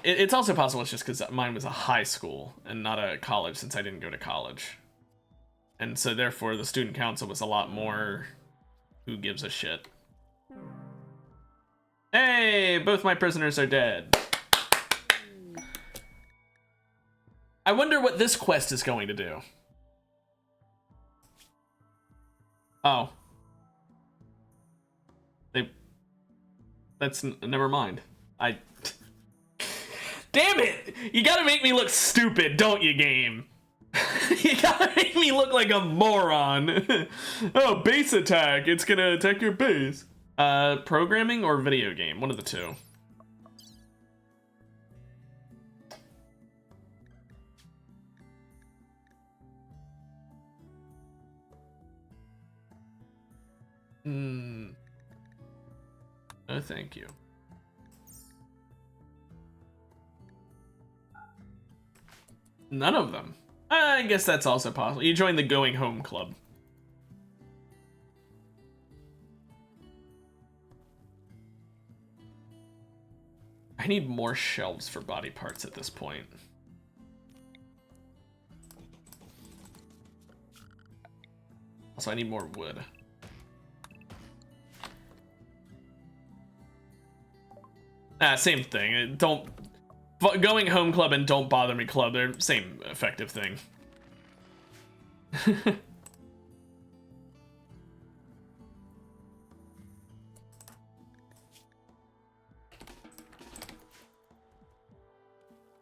it's also possible it's just because mine was a high school and not a college, since I didn't go to college. And so therefore the student council was a lot more... Who gives a shit? Hey, both my prisoners are dead. I wonder what this quest is going to do. Oh. That's... never mind. Damn it! You gotta make me look stupid, don't you, game? You gotta make me look like a moron. Oh, base attack. It's gonna attack your base. Programming or video game? One of the two. No, thank you. None of them. I guess that's also possible. You joined the Going Home Club. I need more shelves for body parts at this point. Also, I need more wood. Same thing. Going Home Club and Don't Bother Me Club, they're same effective thing.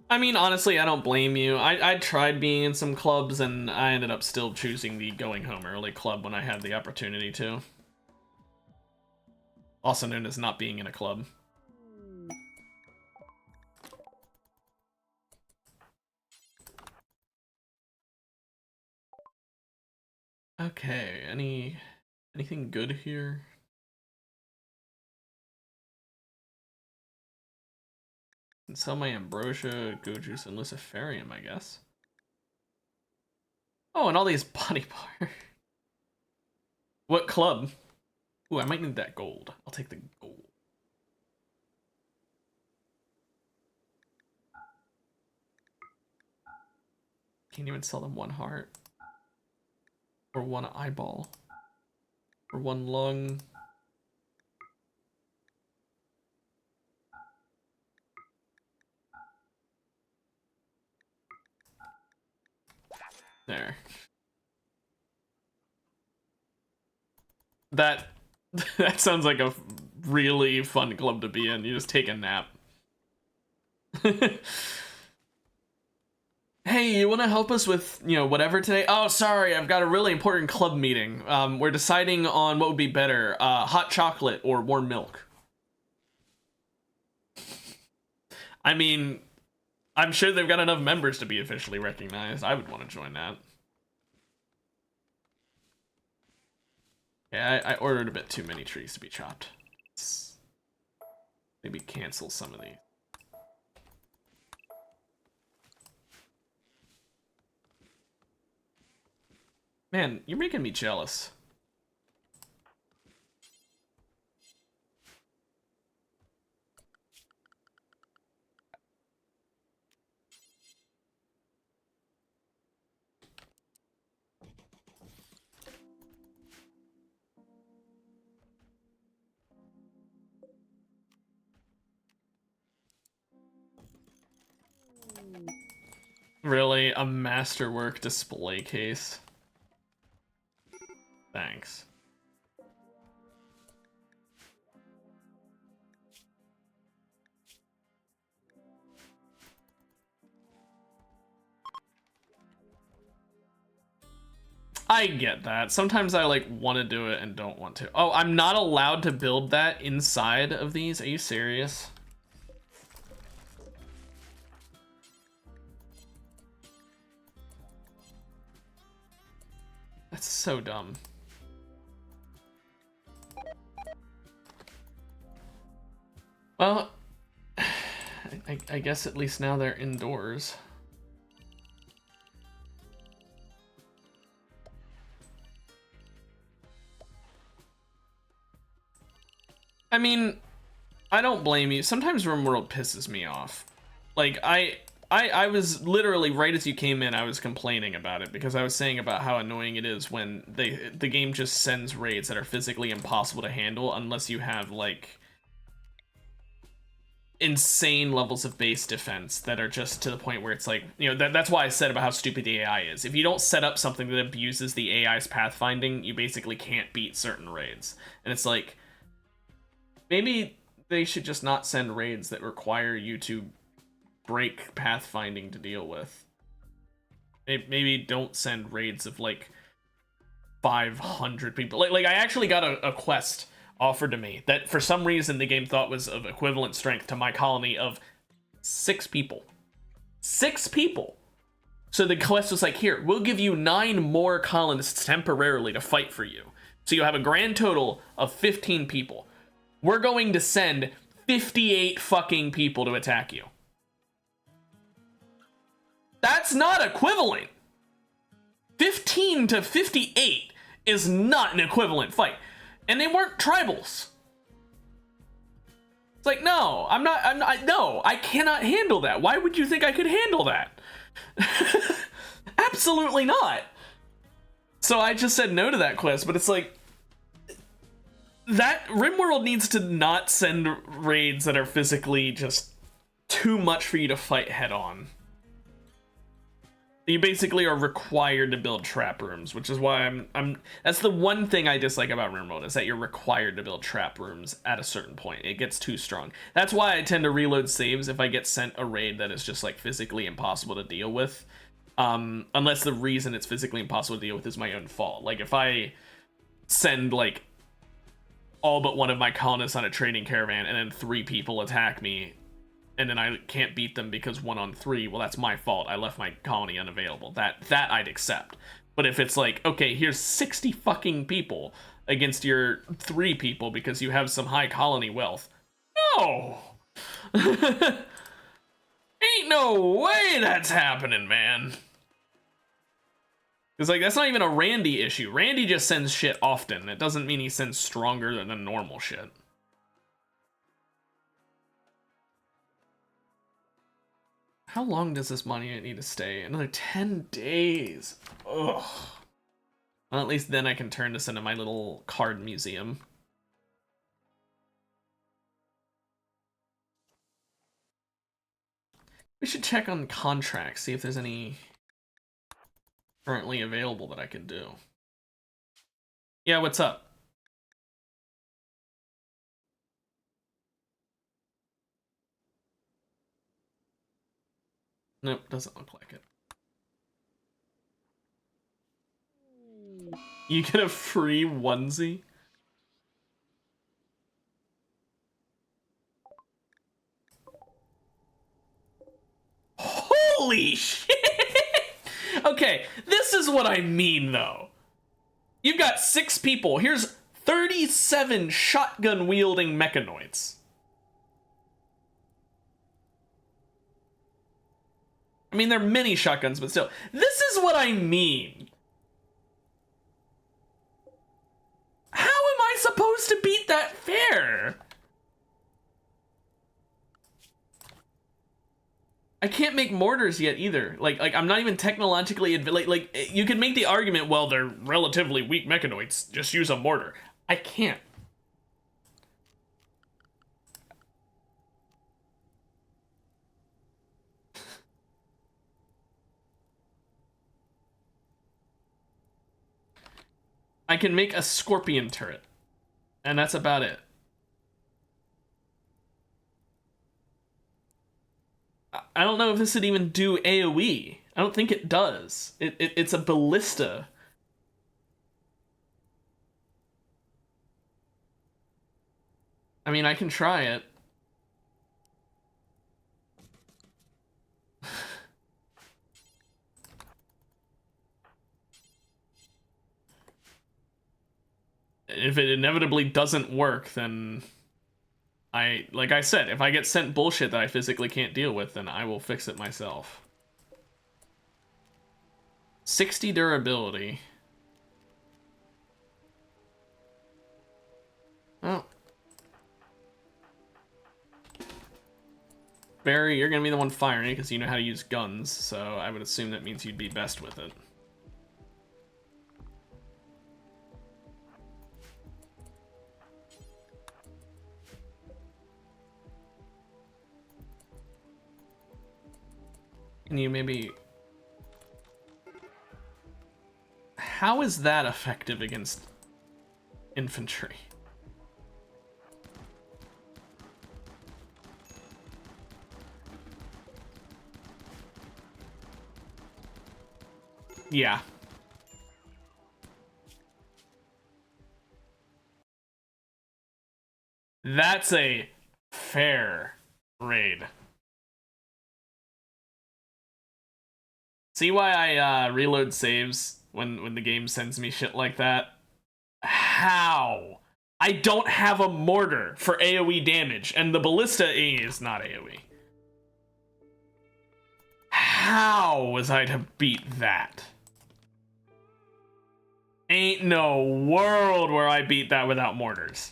I mean, honestly, I don't blame you. I tried being in some clubs, and I ended up still choosing the Going Home Early Club when I had the opportunity to. Also known as not being in a club. Okay, anything good here? Can sell my ambrosia, go juice, and luciferium, I guess. Oh, and all these body parts. What club? Ooh, I might need that gold. I'll take the gold. Can't even sell them one heart. Or one eyeball. Or one lung. There. That that sounds like a really fun club to be in. You just take a nap. Hey, you want to help us with, whatever today? Oh, sorry, I've got a really important club meeting. We're deciding on what would be better, hot chocolate or warm milk. I mean, I'm sure they've got enough members to be officially recognized. I would want to join that. Yeah, I ordered a bit too many trees to be chopped. Maybe cancel some of these. Man, you're making me jealous. Really? A masterwork display case? Thanks. I get that. Sometimes I want to do it and don't want to. Oh, I'm not allowed to build that inside of these? Are you serious? That's so dumb. Well, I guess at least now they're indoors. I mean, I don't blame you. Sometimes Rimworld pisses me off. Like, I was literally, right as you came in, I was complaining about it because I was saying about how annoying it is when the game just sends raids that are physically impossible to handle unless you have, like, insane levels of base defense that are just to the point where it's like, that's why I said about how stupid the AI is. If you don't set up something that abuses the AI's pathfinding, you basically can't beat certain raids. And it's like, maybe they should just not send raids that require you to break pathfinding to deal with. Maybe don't send raids of like 500 people. Like I actually got a quest offered to me that for some reason the game thought was of equivalent strength to my colony of 6 people. 6 people. So the quest was like, here, we'll give you 9 more colonists temporarily to fight for you. So you have a grand total of 15 people. We're going to send 58 fucking people to attack you. That's not equivalent. 15 to 58 is not an equivalent fight. And they weren't tribals. It's like, no, no, I cannot handle that. Why would you think I could handle that? Absolutely not. So I just said no to that quest, but it's like, that Rimworld needs to not send raids that are physically just too much for you to fight head on. You basically are required to build trap rooms, which is why that's the one thing I dislike about Rimworld, is that you're required to build trap rooms at a certain point. It gets too strong. That's why I tend to reload saves if I get sent a raid that is just like physically impossible to deal with. Unless the reason it's physically impossible to deal with is my own fault. Like if I send like all but one of my colonists on a trading caravan and then 3 people attack me, and then I can't beat them because 1 on 3, well, that's my fault. I left my colony unavailable. That I'd accept. But if it's like, okay, here's 60 fucking people against your 3 people because you have some high colony wealth. No! Ain't no way that's happening, man. Because, like, that's not even a Randy issue. Randy just sends shit often. It doesn't mean he sends stronger than a normal shit. How long does this money need to stay? Another 10 days. Ugh. Well, at least then I can turn this into my little card museum. We should check on contracts, see if there's any currently available that I can do. Yeah, what's up? Nope, doesn't look like it. You get a free onesie? Holy shit! Okay, this is what I mean, though. You've got 6 people. Here's 37 shotgun-wielding mechanoids. I mean, they're mini shotguns, but still. This is what I mean. How am I supposed to beat that fair? I can't make mortars yet either. Like I'm not even technologically like you could make the argument, well, they're relatively weak mechanoids. Just use a mortar. I can't. I can make a scorpion turret, and that's about it. I don't know if this would even do AoE. I don't think it does. It's a ballista. I mean, I can try it. If it inevitably doesn't work, then like I said, if I get sent bullshit that I physically can't deal with, then I will fix it myself. 60 durability. Oh. Barry, you're gonna be the one firing it because you know how to use guns, so I would assume that means you'd be best with it. Can you maybe... How is that effective against infantry? Yeah. That's a fair raid. See why I reload saves when the game sends me shit like that? How? I don't have a mortar for AoE damage, and the ballista is not AoE. How was I to beat that? Ain't no world where I beat that without mortars.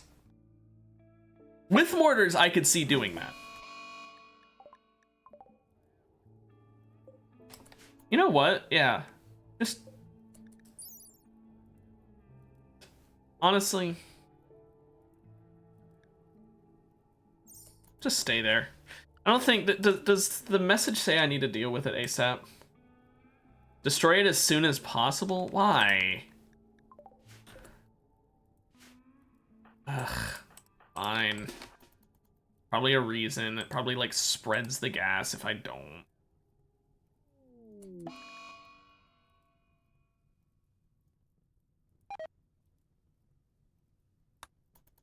With mortars, I could see doing that. You know what? Yeah. Just... Honestly... Just stay there. I don't think... Does the message say I need to deal with it ASAP? Destroy it as soon as possible? Why? Ugh. Fine. Probably a reason. It probably, like, spreads the gas if I don't.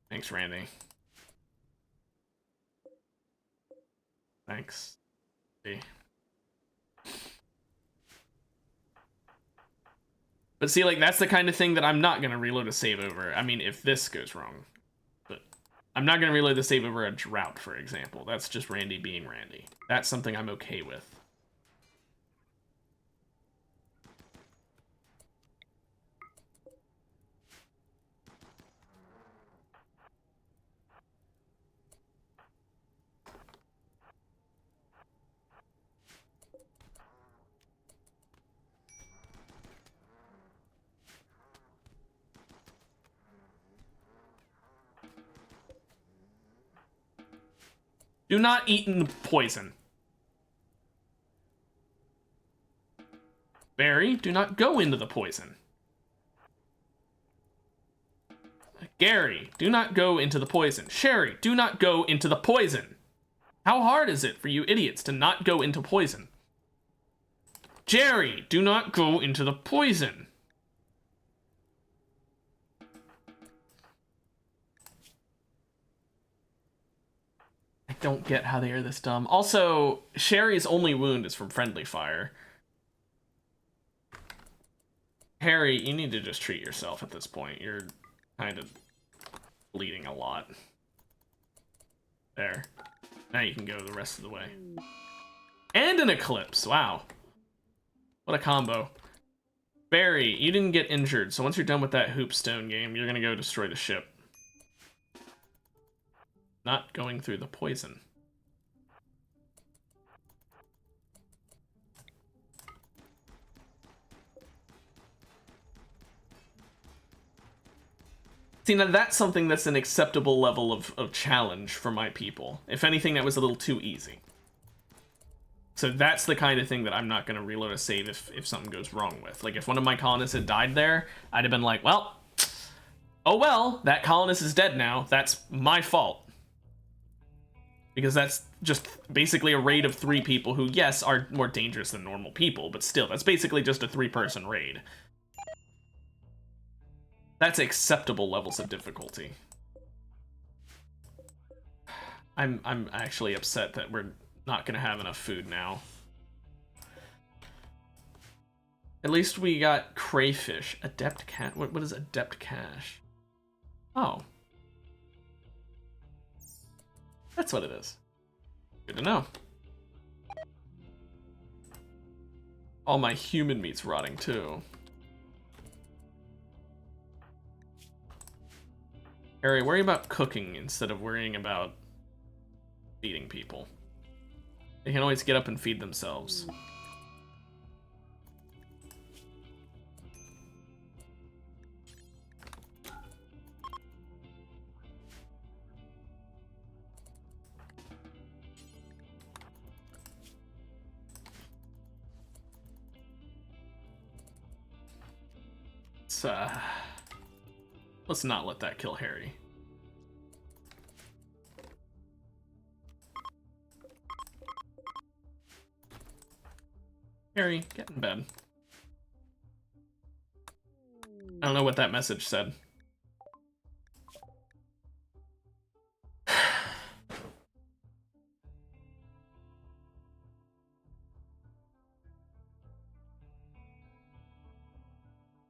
Thanks, Randy. Thanks. See. But see, like, that's the kind of thing that I'm not going to reload a save over. I mean, if this goes wrong. But I'm not going to reload the save over a drought, for example. That's just Randy being Randy. That's something I'm okay with. Do not eat in the poison. Barry, do not go into the poison. Gary, do not go into the poison. Sherry, do not go into the poison. How hard is it for you idiots to not go into poison? Jerry, do not go into the poison. I don't get how they are this dumb. Also, Sherry's only wound is from friendly fire. Harry, you need to just treat yourself at this point. You're kind of bleeding a lot. There. Now you can go the rest of the way. And an eclipse, wow. What a combo. Barry, you didn't get injured, so once you're done with that hoopstone game, you're gonna go destroy the ship. Not going through the poison. See, now that's something that's an acceptable level of challenge for my people. If anything, that was a little too easy. So that's the kind of thing that I'm not going to reload a save if something goes wrong with. Like, if one of my colonists had died there, I'd have been like, well, oh well, that colonist is dead now. That's my fault. Because that's just basically a raid of 3 people who, yes, are more dangerous than normal people, but still, that's basically just a 3-person raid. That's acceptable levels of difficulty. I'm actually upset that we're not gonna have enough food now. At least we got crayfish. Adept cat. What is adept cache? Oh. That's what it is. Good to know. All my human meat's rotting too. Harry, worry about cooking instead of worrying about feeding people. They can always get up and feed themselves. Let's not let that kill Harry. Harry, get in bed. I don't know what that message said.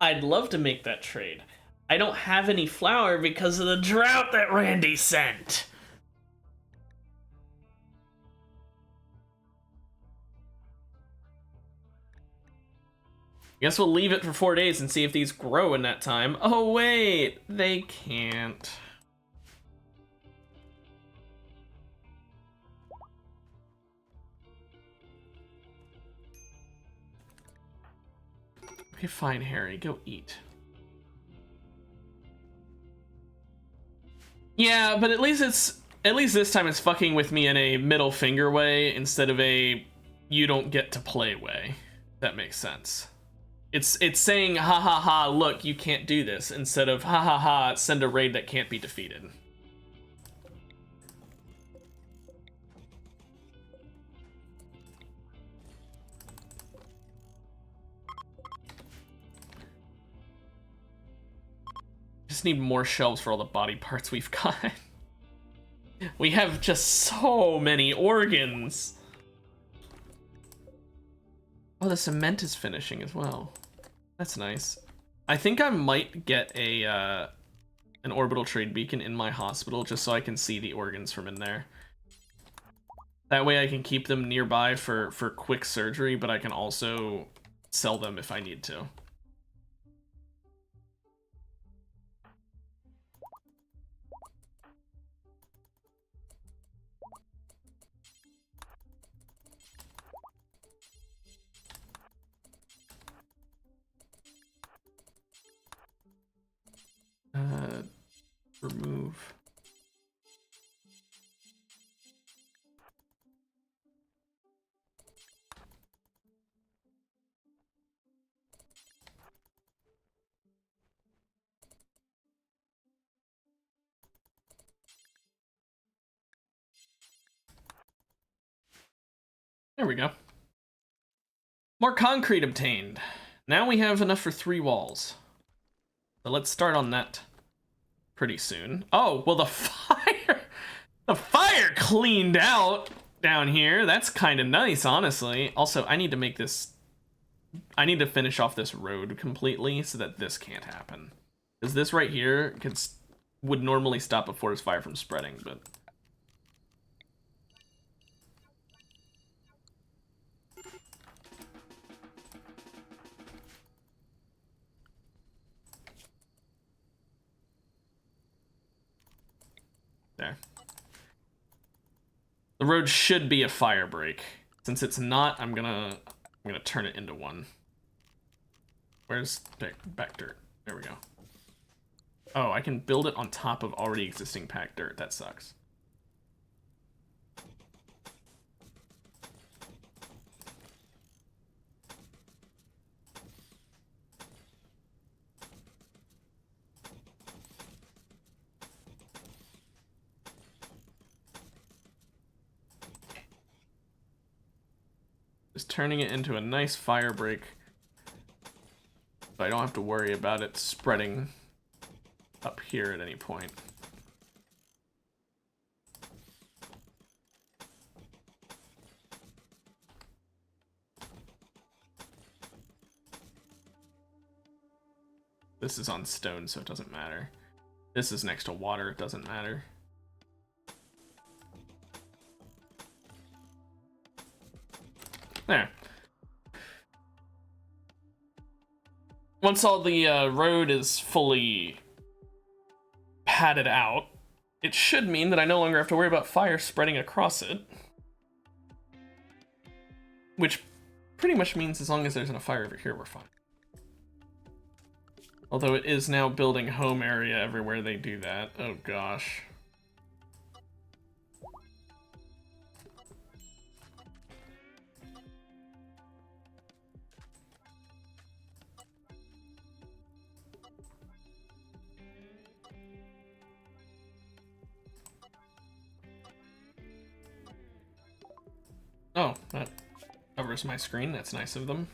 I'd love to make that trade. I don't have any flour because of the drought that Randy sent. Guess we'll leave it for 4 days and see if these grow in that time. Oh wait, they can't. Okay, fine, Harry, go eat. Yeah, but at least this time it's fucking with me in a middle finger way instead of a you don't get to play way. That makes sense. It's saying ha ha ha, look, you can't do this, instead of ha ha ha, send a raid that can't be defeated. Just need more shelves for all the body parts we've got. We have just so many organs. Oh, the cement is finishing as well. That's nice. I think I might get a an orbital trade beacon in my hospital just so I can see the organs from in there. That way I can keep them nearby for quick surgery, but I can also sell them if I need to. Remove. There we go. More concrete obtained. Now we have enough for 3 walls. So let's start on that pretty soon. Oh, well, the fire cleaned out down here. That's kind of nice, honestly. Also, I need to finish off this road completely so that this can't happen. Because this right here would normally stop a forest fire from spreading, but... There. The road should be a fire break. Since it's not, I'm gonna turn it into one. Where's back dirt? There we go. Oh, I can build it on top of already existing packed dirt. That sucks. Just turning it into a nice fire break. So I don't have to worry about it spreading up here at any point. This is on stone, so it doesn't matter. This is next to water, it doesn't matter. There. Once all the road is fully padded out, it should mean that I no longer have to worry about fire spreading across it. Which pretty much means as long as there's a fire over here, we're fine. Although it is now building home area everywhere they do that. Oh gosh. Oh, that covers my screen. That's nice of them.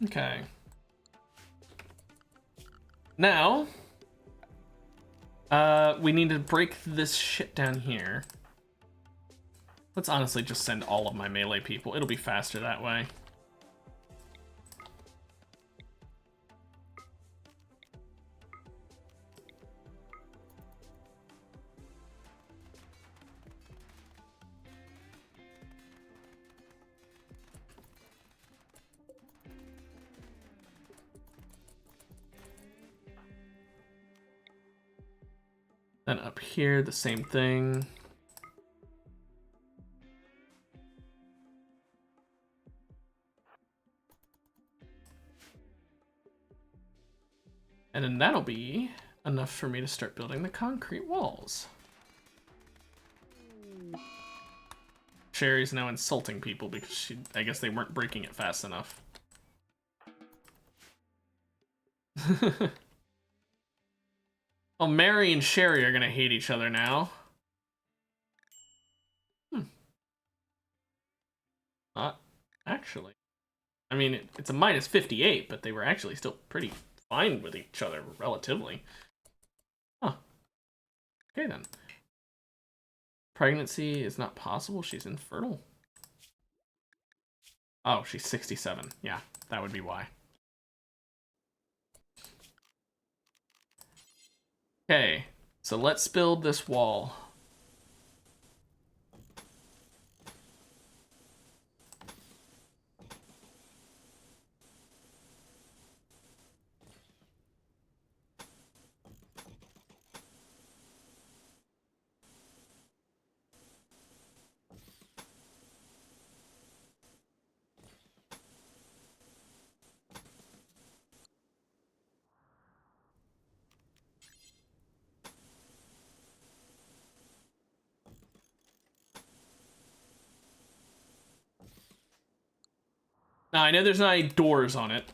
Okay. Now, we need to break this shit down here. Let's honestly just send all of my melee people. It'll be faster that way. Then up here, the same thing. And then that'll be enough for me to start building the concrete walls. Sherry's now insulting people because I guess they weren't breaking it fast enough. Well, Mary and Sherry are gonna hate each other now. Not actually. I mean, it's a minus 58, but they were actually still pretty fine with each other, relatively. Huh. Okay, then. Pregnancy is not possible. She's infertile. Oh, she's 67. Yeah, that would be why. Okay, so let's build this wall. Now, I know there's not any doors on it.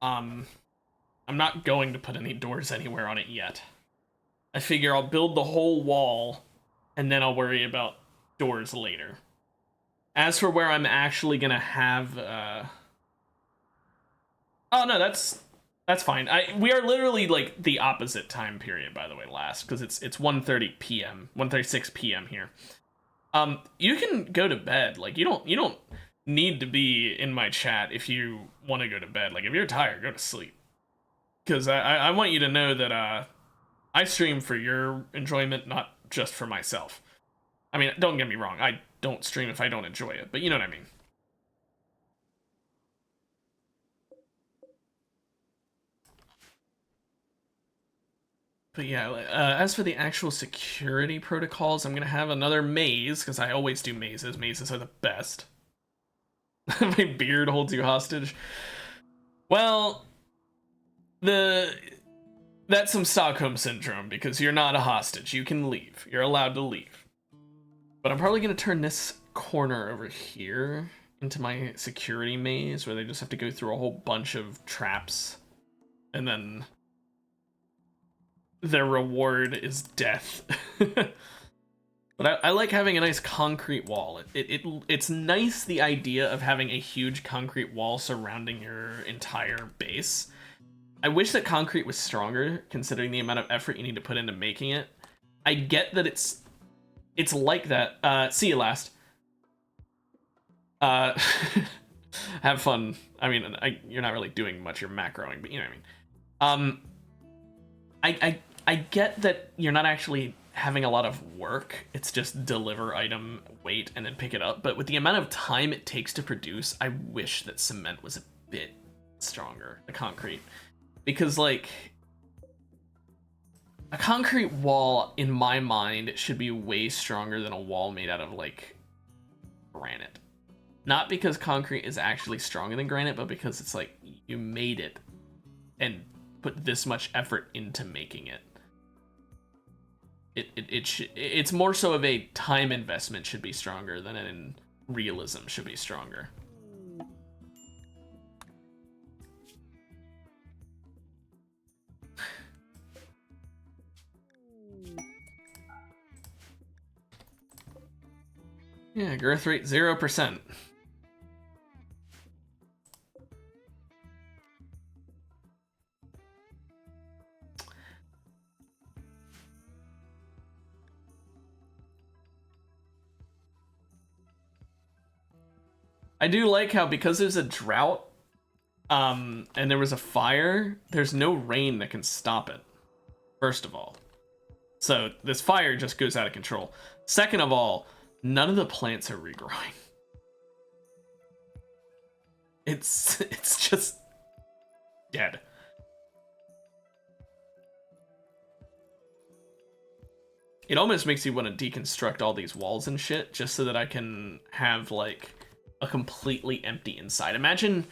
I'm not going to put any doors anywhere on it yet. I figure I'll build the whole wall, and then I'll worry about doors later. As for where I'm actually gonna have, oh no, that's fine. We are literally like the opposite time period, by the way, last, because it's 1:30 p.m., 1:36 p.m. here. You can go to bed. Like you don't need to be in my chat if you want to go to bed. Like if you're tired, go to sleep. Because I want you to know that I stream for your enjoyment, not just for myself. I mean, don't get me wrong. I don't stream if I don't enjoy it, but you know what I mean. But yeah, as for the actual security protocols, I'm gonna have another maze, because I always do mazes. Mazes are the best. My beard holds you hostage. Well, that's some Stockholm syndrome, because you're not a hostage. You can leave. You're allowed to leave. But I'm probably gonna turn this corner over here into my security maze, where they just have to go through a whole bunch of traps, and then their reward is death. But I like having a nice concrete wall. It's nice, the idea of having a huge concrete wall surrounding your entire base. I wish that concrete was stronger, considering the amount of effort you need to put into making it. I get that it's like that. See you last. Have fun. I mean, you're not really doing much. You're macroing, but you know what I mean. I get that you're not actually having a lot of work. It's just deliver item, wait, and then pick it up. But with the amount of time it takes to produce, I wish that cement was a bit stronger, the concrete. Because, like, a concrete wall, in my mind, should be way stronger than a wall made out of, like, granite. Not because concrete is actually stronger than granite, but because it's like, you made it and put this much effort into making it. It's more so of a time investment should be stronger than in realism should be stronger. Yeah, growth rate 0%. I do like how, because there's a drought, and there was a fire, there's no rain that can stop it, first of all. So this fire just goes out of control. Second of all, none of the plants are regrowing. It's just dead. It almost makes you want to deconstruct all these walls and shit just so that I can have, like, a completely empty inside. Imagine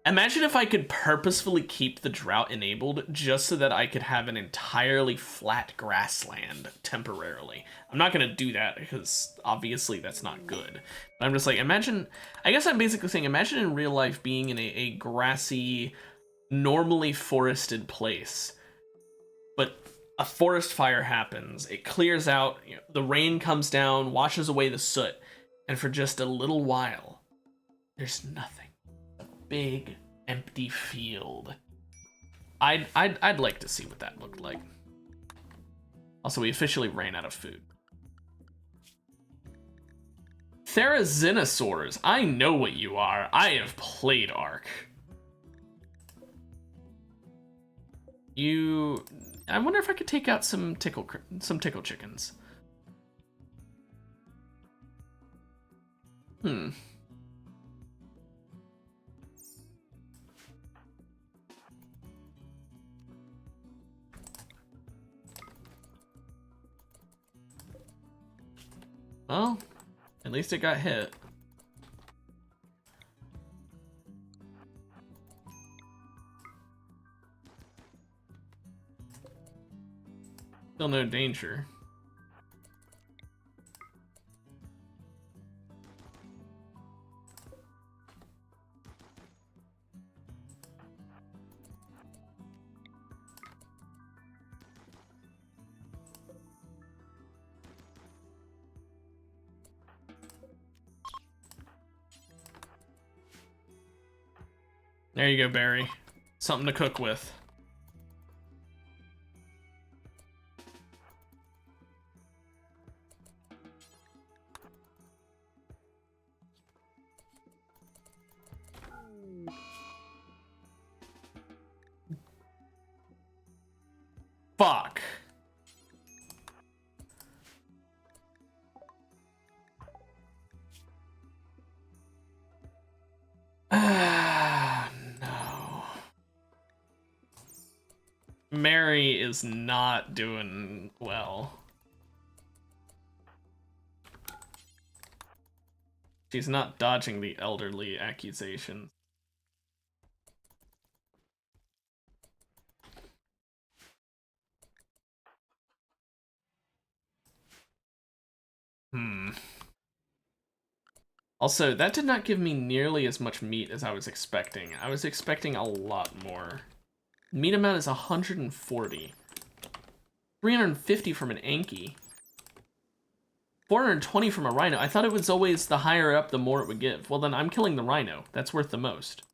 if I could purposefully keep the drought enabled just so that I could have an entirely flat grassland temporarily. I'm not going to do that because obviously that's not good. But I'm just like, imagine, I guess I'm basically saying, imagine in real life being in a grassy, normally forested place, but a forest fire happens, it clears out, you know, the rain comes down, washes away the soot, and for just a little while, there's nothing. A big, empty field. I'd like to see what that looked like. Also, we officially ran out of food. Therizinosaurs, I know what you are. I have played Ark. I wonder if I could take out some tickle chickens. Well, at least it got hit. Still no danger. There you go, Barry. Something to cook with. Fuck. No. Mary is not doing well. She's not dodging the elderly accusations. Also, that did not give me nearly as much meat as I was expecting. I was expecting a lot more. Meat amount is 140. 350 from an Anki. 420 from a rhino. I thought it was always the higher up, the more it would give. Well, then I'm killing the rhino. That's worth the most.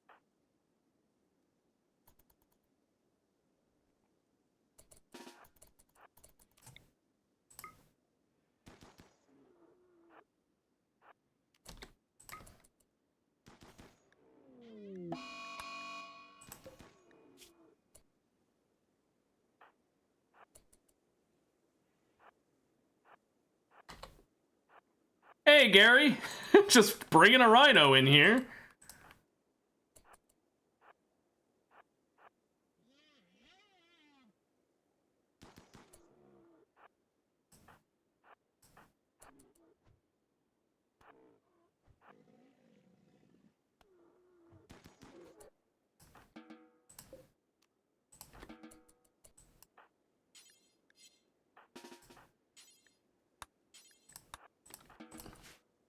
Hey, Gary. Just bringing a rhino in here.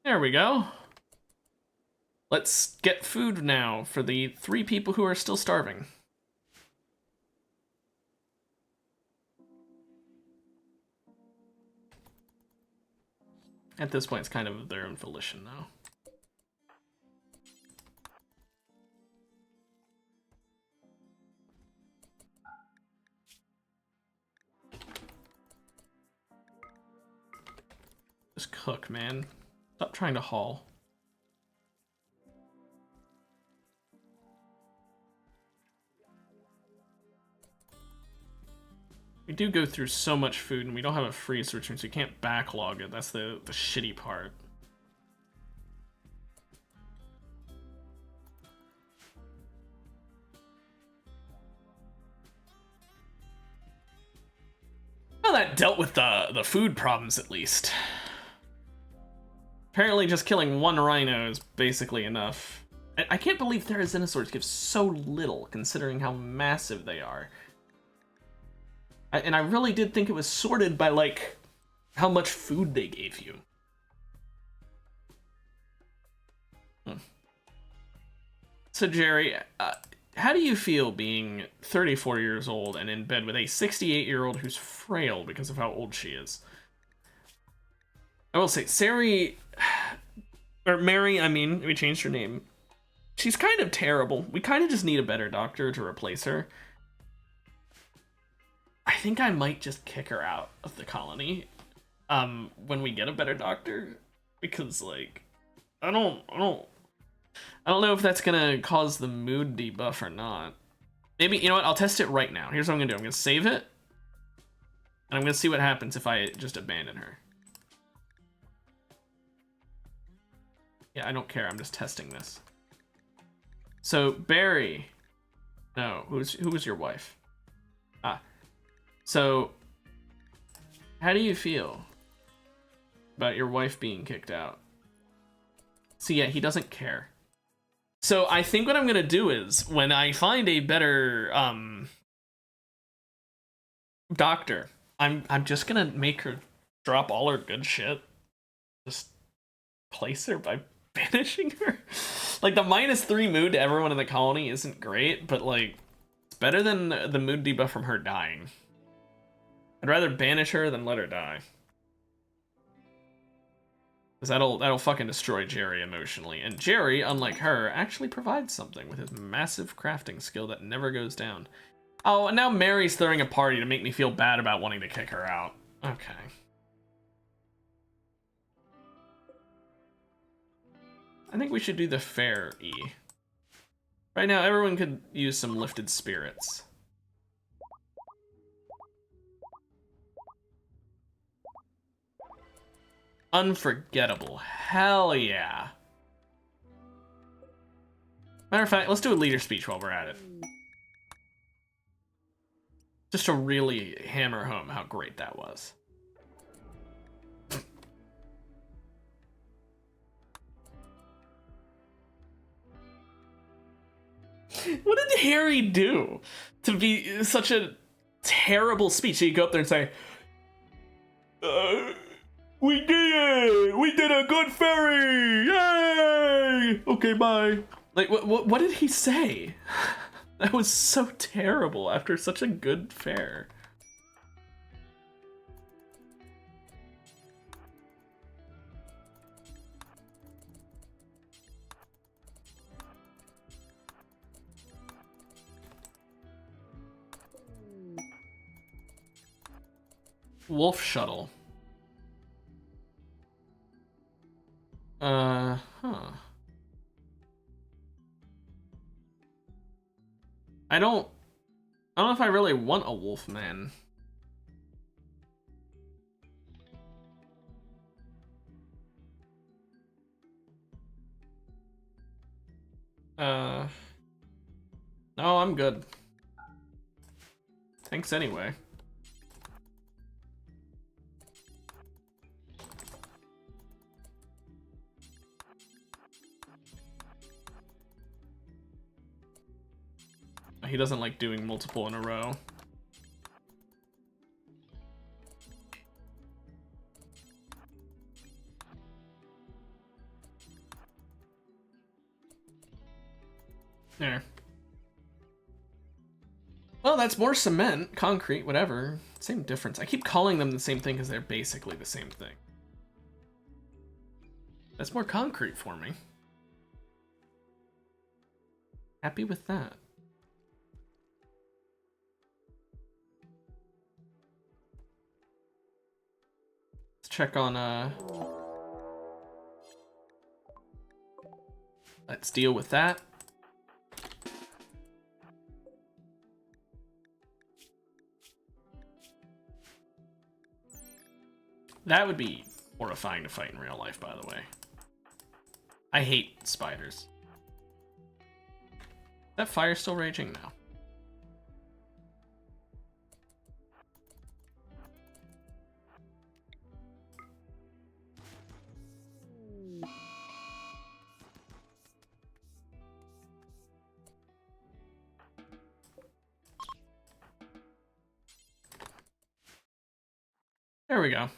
There we go. Let's get food now for the 3 people who are still starving. At this point, it's kind of their own volition, though. Just cook, man. Stop trying to haul. We do go through so much food, and we don't have a freeze, which means we can't backlog it. That's the shitty part. Well, that dealt with the food problems, at least. Apparently just killing 1 rhino is basically enough. I can't believe Therizinosaurs give so little, considering how massive they are. And I really did think it was sorted by, like, how much food they gave you. So, Jerry, how do you feel being 34 years old and in bed with a 68-year-old who's frail because of how old she is? I will say, Mary, I mean, we changed her name. She's kind of terrible. We kind of just need a better doctor to replace her. I think I might just kick her out of the colony when we get a better doctor, because, like, I don't know if that's gonna cause the mood debuff or not. Maybe, you know what, I'll test it right now. Here's what I'm gonna do. I'm gonna save it, and I'm gonna see what happens if I just abandon her. Yeah, I don't care. I'm just testing this. So, Barry. No, who was your wife? Ah. So, how do you feel about your wife being kicked out? So yeah, he doesn't care. So I think what I'm gonna do is, when I find a better doctor, I'm just gonna make her drop all her good shit. Just place her by banishing her. Like, the -3 mood to everyone in the colony isn't great, but, like, it's better than the mood debuff from her dying. I'd rather banish her than let her die. Because that'll fucking destroy Jerry emotionally. And Jerry, unlike her, actually provides something with his massive crafting skill that never goes down. Oh, and now Mary's throwing a party to make me feel bad about wanting to kick her out. Okay. I think we should do the fair E. Right now, everyone could use some lifted spirits. Unforgettable. Hell yeah. Matter of fact, let's do a leader speech while we're at it. Just to really hammer home how great that was. What did Harry do to be such a terrible speech? So you go up there and say, we did it! We did a good fairy! Yay! Okay, bye. Like, what did he say? That was so terrible after such a good fair. Wolf shuttle. Huh. I don't know if I really want a wolf man. No, I'm good. Thanks anyway. He doesn't like doing multiple in a row. There. Well, that's more cement, concrete, whatever. Same difference. I keep calling them the same thing because they're basically the same thing. That's more concrete for me. Happy with that. Let's check on, let's deal with that. That would be horrifying to fight in real life, by the way. I hate spiders. That fire's still raging now. There we go.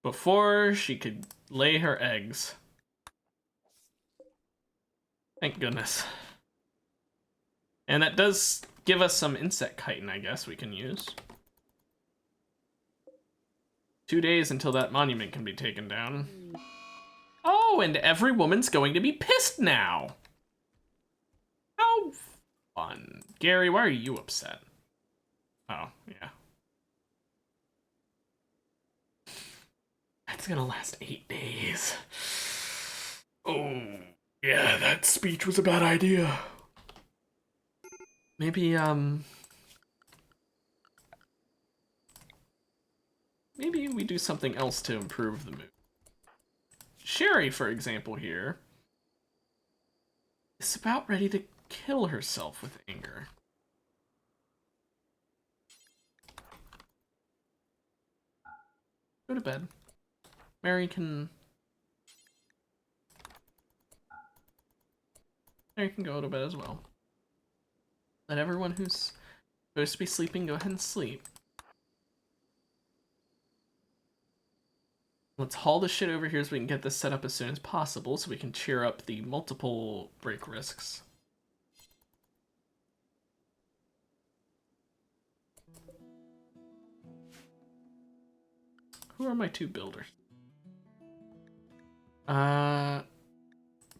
Before she could lay her eggs. Thank goodness. And that does give us some insect chitin, I guess, we can use. 2 days until that monument can be taken down. Oh, and every woman's going to be pissed now. How fun. Gary, why are you upset? Oh, yeah. That's gonna last 8 days. Oh, yeah, that speech was a bad idea. Maybe, maybe we do something else to improve the mood. Sherry, for example, here, is about ready to kill herself with anger. Go to bed. Mary can go to bed as well. Let everyone who's supposed to be sleeping go ahead and sleep. Let's haul this shit over here so we can get this set up as soon as possible so we can cheer up the multiple break risks. Who are my two builders?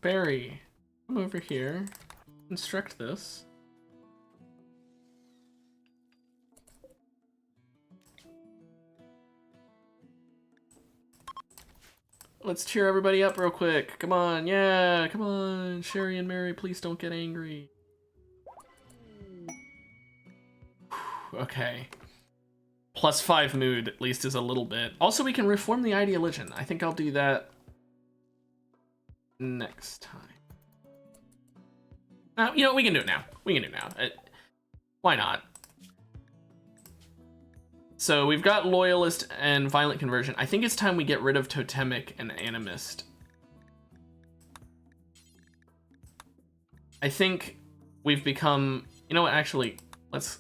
Barry, come over here. Construct this. Let's cheer everybody up real quick. Come on, yeah, come on. Sherry and Mary, please don't get angry. Okay. +5 mood, at least, is a little bit. Also, we can reform the Ideologian. I think I'll do that next time. You know, we can do it now. We can do it now. Why not? So we've got Loyalist and Violent Conversion. I think it's time we get rid of Totemic and Animist. I think we've become... You know what, actually, let's...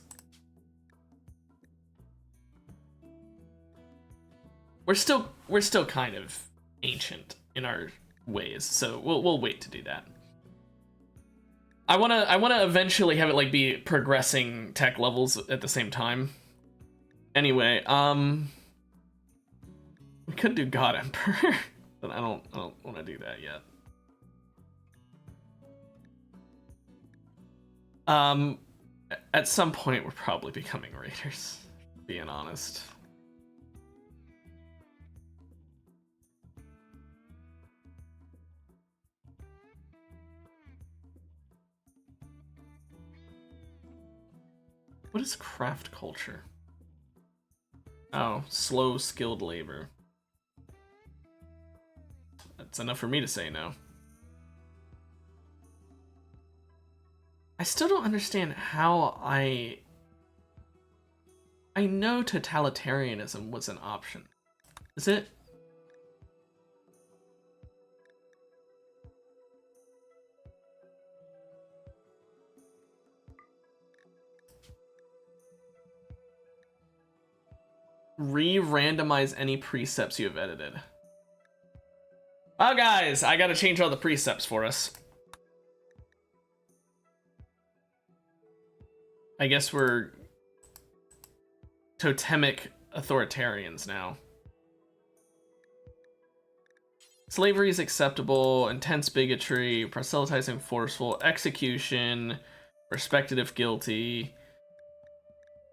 We're still kind of ancient in our ways, so we'll wait to do that. I wanna eventually have it like be progressing tech levels at the same time. Anyway, we could do God Emperor, but I don't want to do that yet. At some point we're probably becoming raiders, being honest. What is craft culture? Oh, slow skilled labor. That's enough for me to say no. I still don't understand how I know totalitarianism was an option. Is it? Re-randomize any precepts you have edited. Oh, guys, I gotta change all the precepts for us. I guess we're totemic authoritarians now. Slavery is acceptable, intense bigotry, proselytizing forceful, execution, respected if guilty.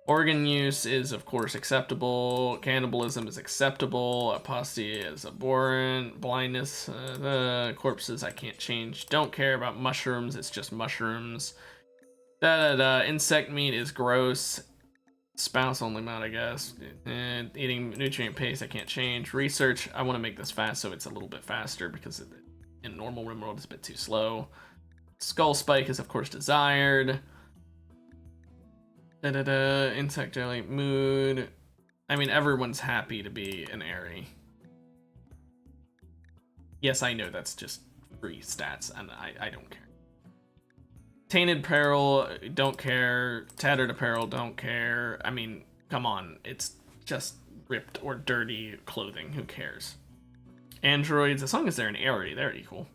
Organ use is, of course, acceptable. Cannibalism is acceptable. Apostasy is abhorrent. Blindness, corpses I can't change. Don't care about mushrooms, it's just mushrooms. Insect meat is gross. Spouse only amount, I guess. Eating nutrient paste I can't change. Research, I want to make this fast so it's a little bit faster because in normal Rimworld it's a bit too slow. Skull spike is, of course, desired. Insect daily mood. I mean, everyone's happy to be an Airy. Yes, I know that's just free stats, and I don't care. Tainted apparel, don't care. Tattered apparel, don't care. I mean, come on, it's just ripped or dirty clothing. Who cares? Androids, as long as they're an Airy, they're equal.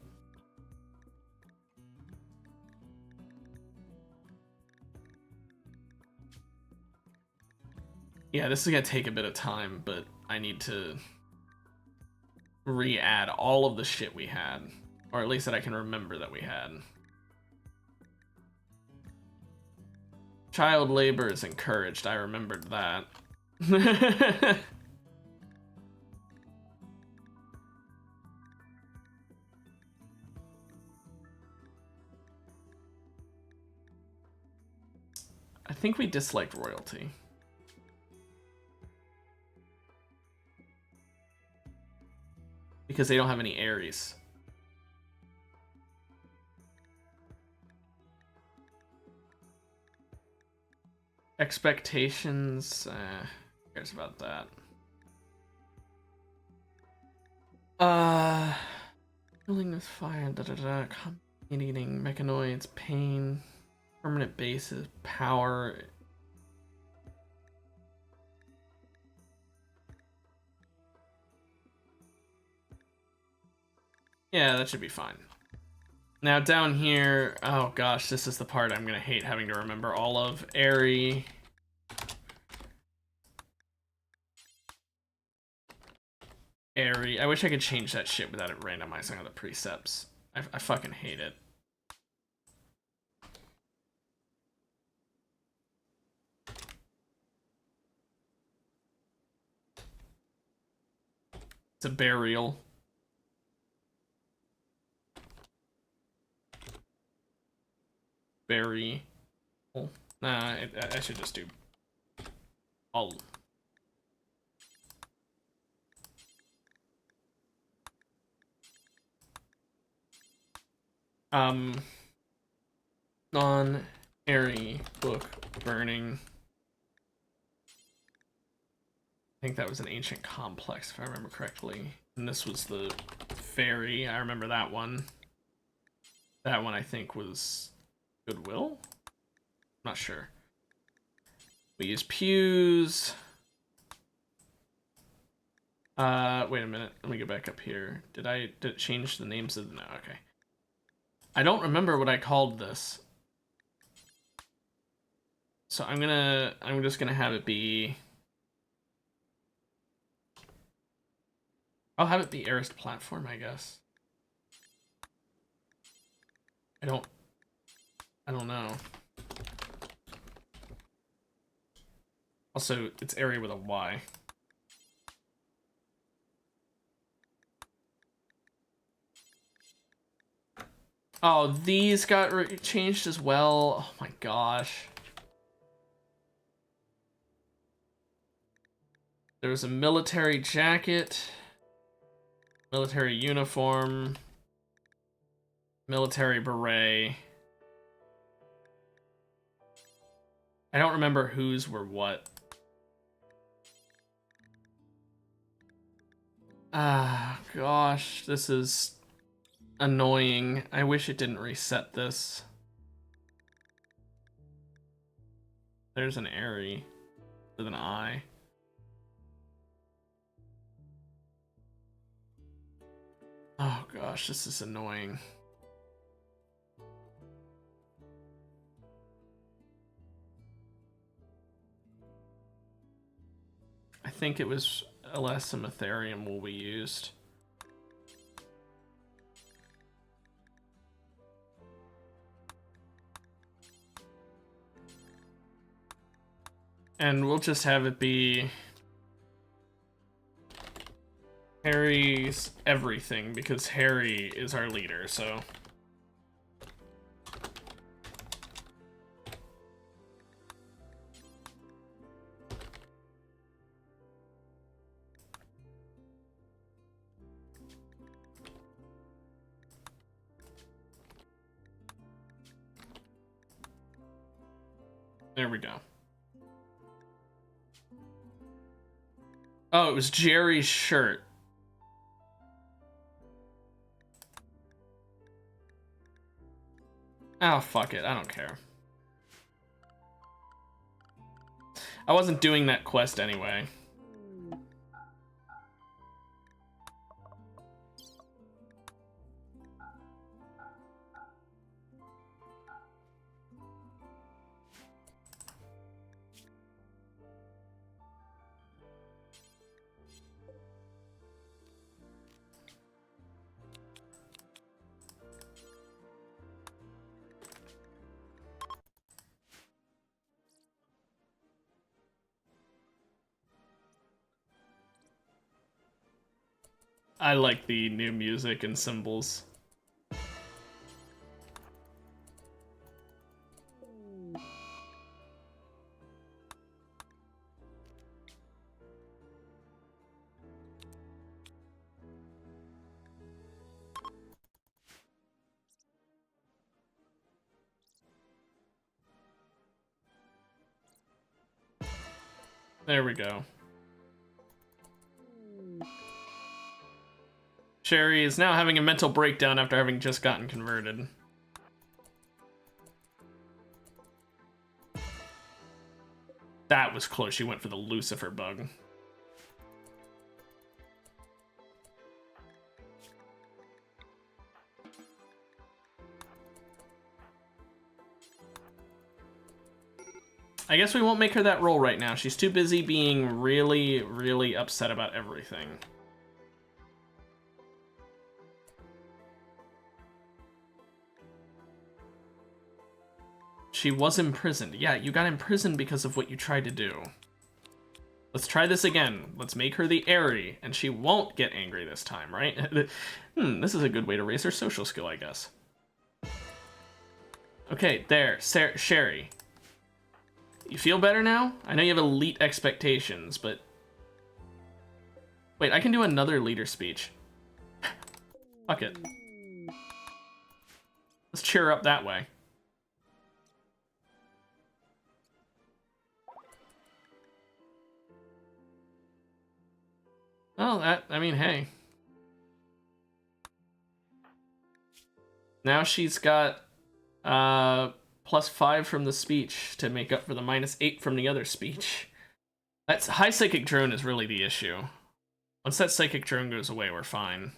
Yeah, this is gonna take a bit of time, but I need to re-add all of the shit we had. Or at least that I can remember that we had. Child labor is encouraged, I remembered that. I think we disliked royalty. Because they don't have any Aries. Expectations, who cares about that? Filling with fire, eating, mechanoids, pain, permanent bases, power. Yeah, that should be fine. Now down here, oh gosh, this is the part I'm gonna hate having to remember all of. Airy. I wish I could change that shit without it randomizing all the precepts. I fucking hate it. It's a burial. Bury. Nah, I should just do all. Non-airy book burning. I think that was an ancient complex, if I remember correctly. And this was the ferry. I remember that one. That one, I think, was Goodwill? I'm not sure. We use pews. Wait a minute. Let me go back up here. Did it change the names of... No, okay. I don't remember what I called this. So I'm just gonna have it be... I'll have it be Arist platform, I guess. I don't know. Also, it's area with a Y. Oh, these got changed as well. Oh my gosh. There was a military jacket, military uniform, military beret. I don't remember whose were what. Ah, gosh, this is annoying. I wish it didn't reset this. There's an Airy with an I. Oh gosh, this is annoying. I think it was LS and Ethereum will be used. And we'll just have it be Harry's everything, because Harry is our leader, so. There we go. Oh, it was Jerry's shirt. Oh, fuck it. I don't care. I wasn't doing that quest anyway. I like the new music and symbols. There we go. Sherry is now having a mental breakdown after having just gotten converted. That was close. She went for the Lucifer bug. I guess we won't make her that roll right now. She's too busy being really, really upset about everything. She was imprisoned. Yeah, you got imprisoned because of what you tried to do. Let's try this again. Let's make her the Airy, and she won't get angry this time, right? This is a good way to raise her social skill, I guess. Okay, there. Sherry. You feel better now? I know you have elite expectations, but... Wait, I can do another leader speech. Fuck it. Let's cheer her up that way. Well, I mean, hey. Now she's got +5 from the speech to make up for the -8 from the other speech. That's high psychic drone is really the issue. Once that psychic drone goes away, we're fine.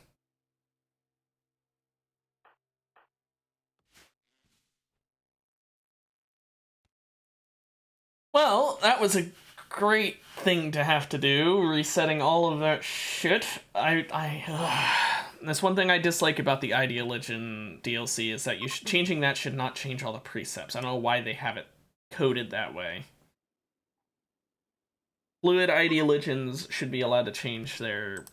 Well, that was a great thing to have to do, resetting all of that shit. That's one thing I dislike about the Ideologian DLC, is that changing that should not change all the precepts. I don't know why they have it coded that way. Fluid Ideologians should be allowed to change their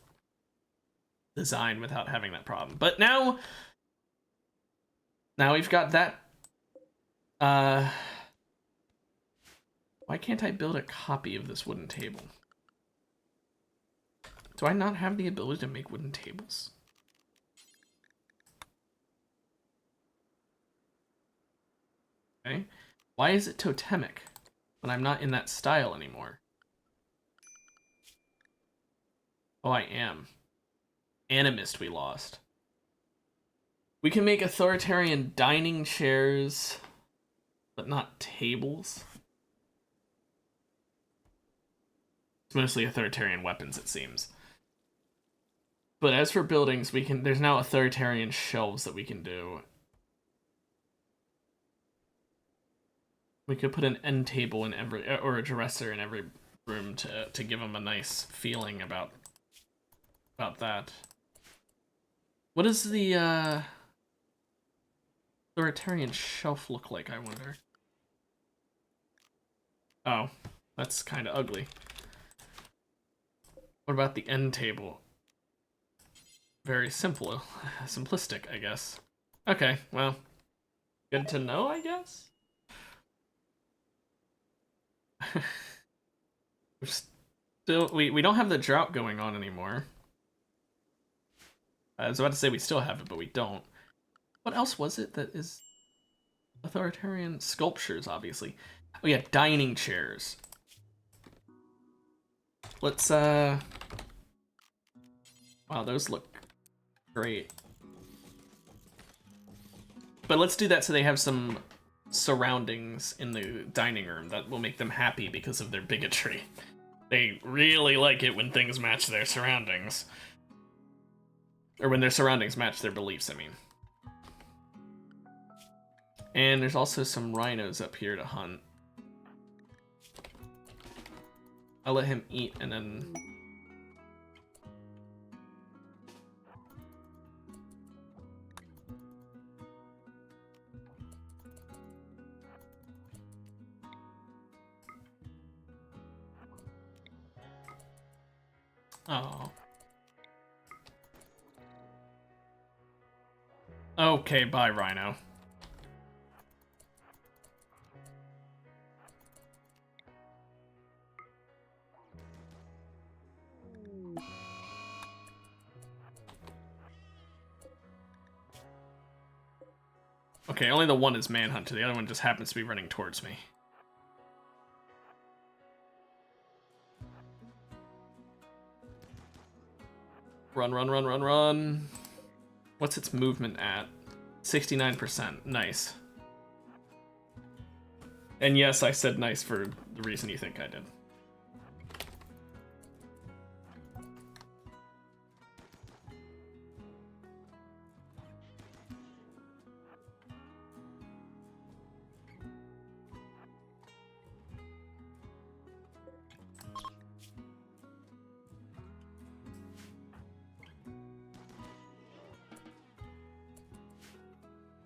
design without having that problem. But now we've got that. Why can't I build a copy of this wooden table? Do I not have the ability to make wooden tables? Okay. Why is it totemic when I'm not in that style anymore? Oh, I am. Animist we lost. We can make authoritarian dining chairs, but not tables. It's mostly authoritarian weapons, it seems. But as for buildings, there's now authoritarian shelves that we can do. We could put an end table in every, or a dresser in every room to give them a nice feeling about that. What does the authoritarian shelf look like, I wonder? Oh, that's kind of ugly. What about the end table? Very simple, simplistic, I guess. Okay, well, good to know, I guess. we don't have the drought going on anymore. I was about to say we still have it, but we don't. What else was it that is authoritarian? Sculptures, obviously. Oh yeah, dining chairs. Let's wow, those look great. But let's do that so they have some surroundings in the dining room that will make them happy because of their bigotry. They really like it when things match their surroundings. Or when their surroundings match their beliefs, I mean. And there's also some rhinos up here to hunt. I'll let him eat and then... Oh. Okay, bye, Rhino. Okay, only the one is Manhunter. The other one just happens to be running towards me. Run, run, run, run, run. What's its movement at? 69%. Nice. And yes, I said nice for the reason you think I did.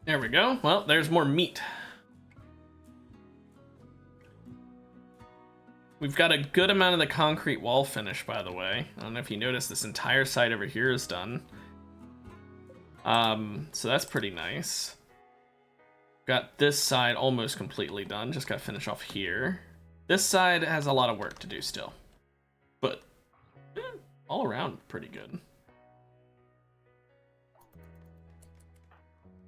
There we go. Well, there's more meat. We've got a good amount of the concrete wall finished, by the way. I don't know if you noticed, this entire side over here is done. So that's pretty nice. Got this side almost completely done. Just got to finish off here. This side has a lot of work to do still. But all around, pretty good.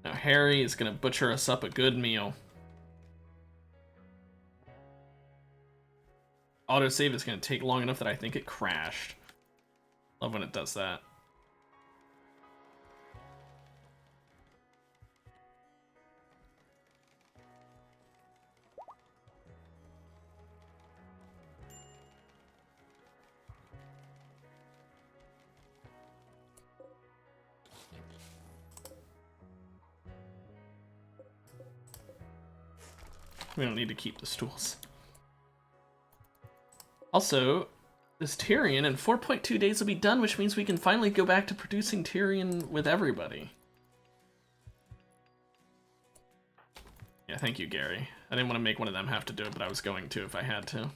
Now Harry is going to butcher us up a good meal. Autosave is going to take long enough that I think it crashed. Love when it does that. We don't need to keep the stools. Also, this Tyrion in 4.2 days will be done, which means we can finally go back to producing Tyrion with everybody. Yeah, thank you, Gary. I didn't want to make one of them have to do it, but I was going to if I had to.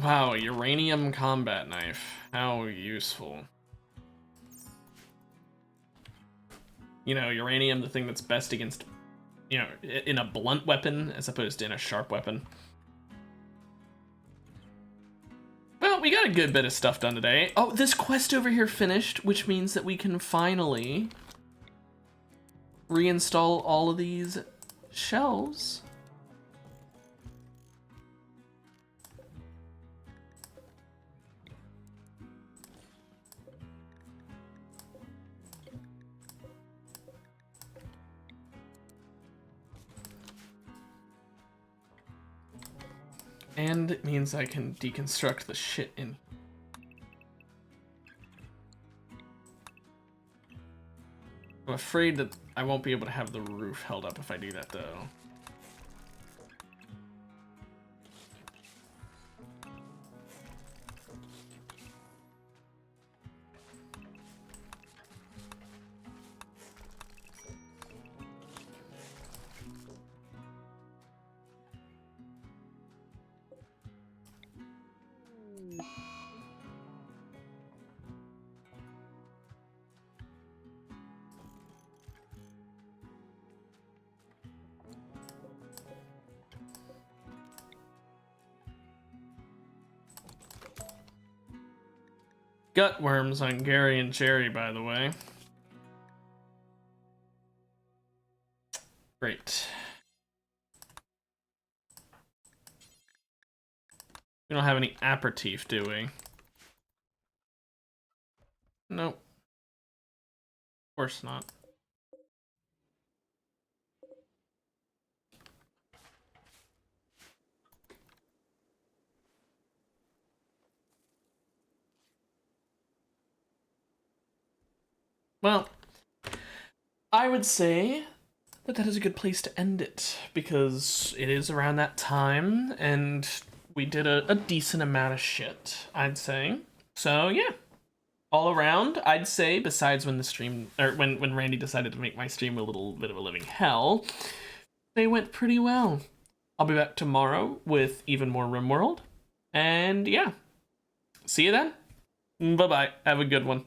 Wow, a uranium combat knife. How useful. You know, uranium, the thing that's best against, you know, in a blunt weapon as opposed to in a sharp weapon. Well, we got a good bit of stuff done today. Oh, this quest over here finished, which means that we can finally reinstall all of these shelves. And it means I can deconstruct the shit in. I'm afraid that I won't be able to have the roof held up if I do that, though. Gut worms on Gary and Jerry, by the way. Great. We don't have any aperitif, do we? Nope. Of course not. Well, I would say that that is a good place to end it, because it is around that time, and we did a decent amount of shit, I'd say. So, yeah. All around, I'd say, besides when the stream, or when Randy decided to make my stream a little bit of a living hell, they went pretty well. I'll be back tomorrow with even more Rimworld, and yeah. See you then. Bye-bye. Have a good one.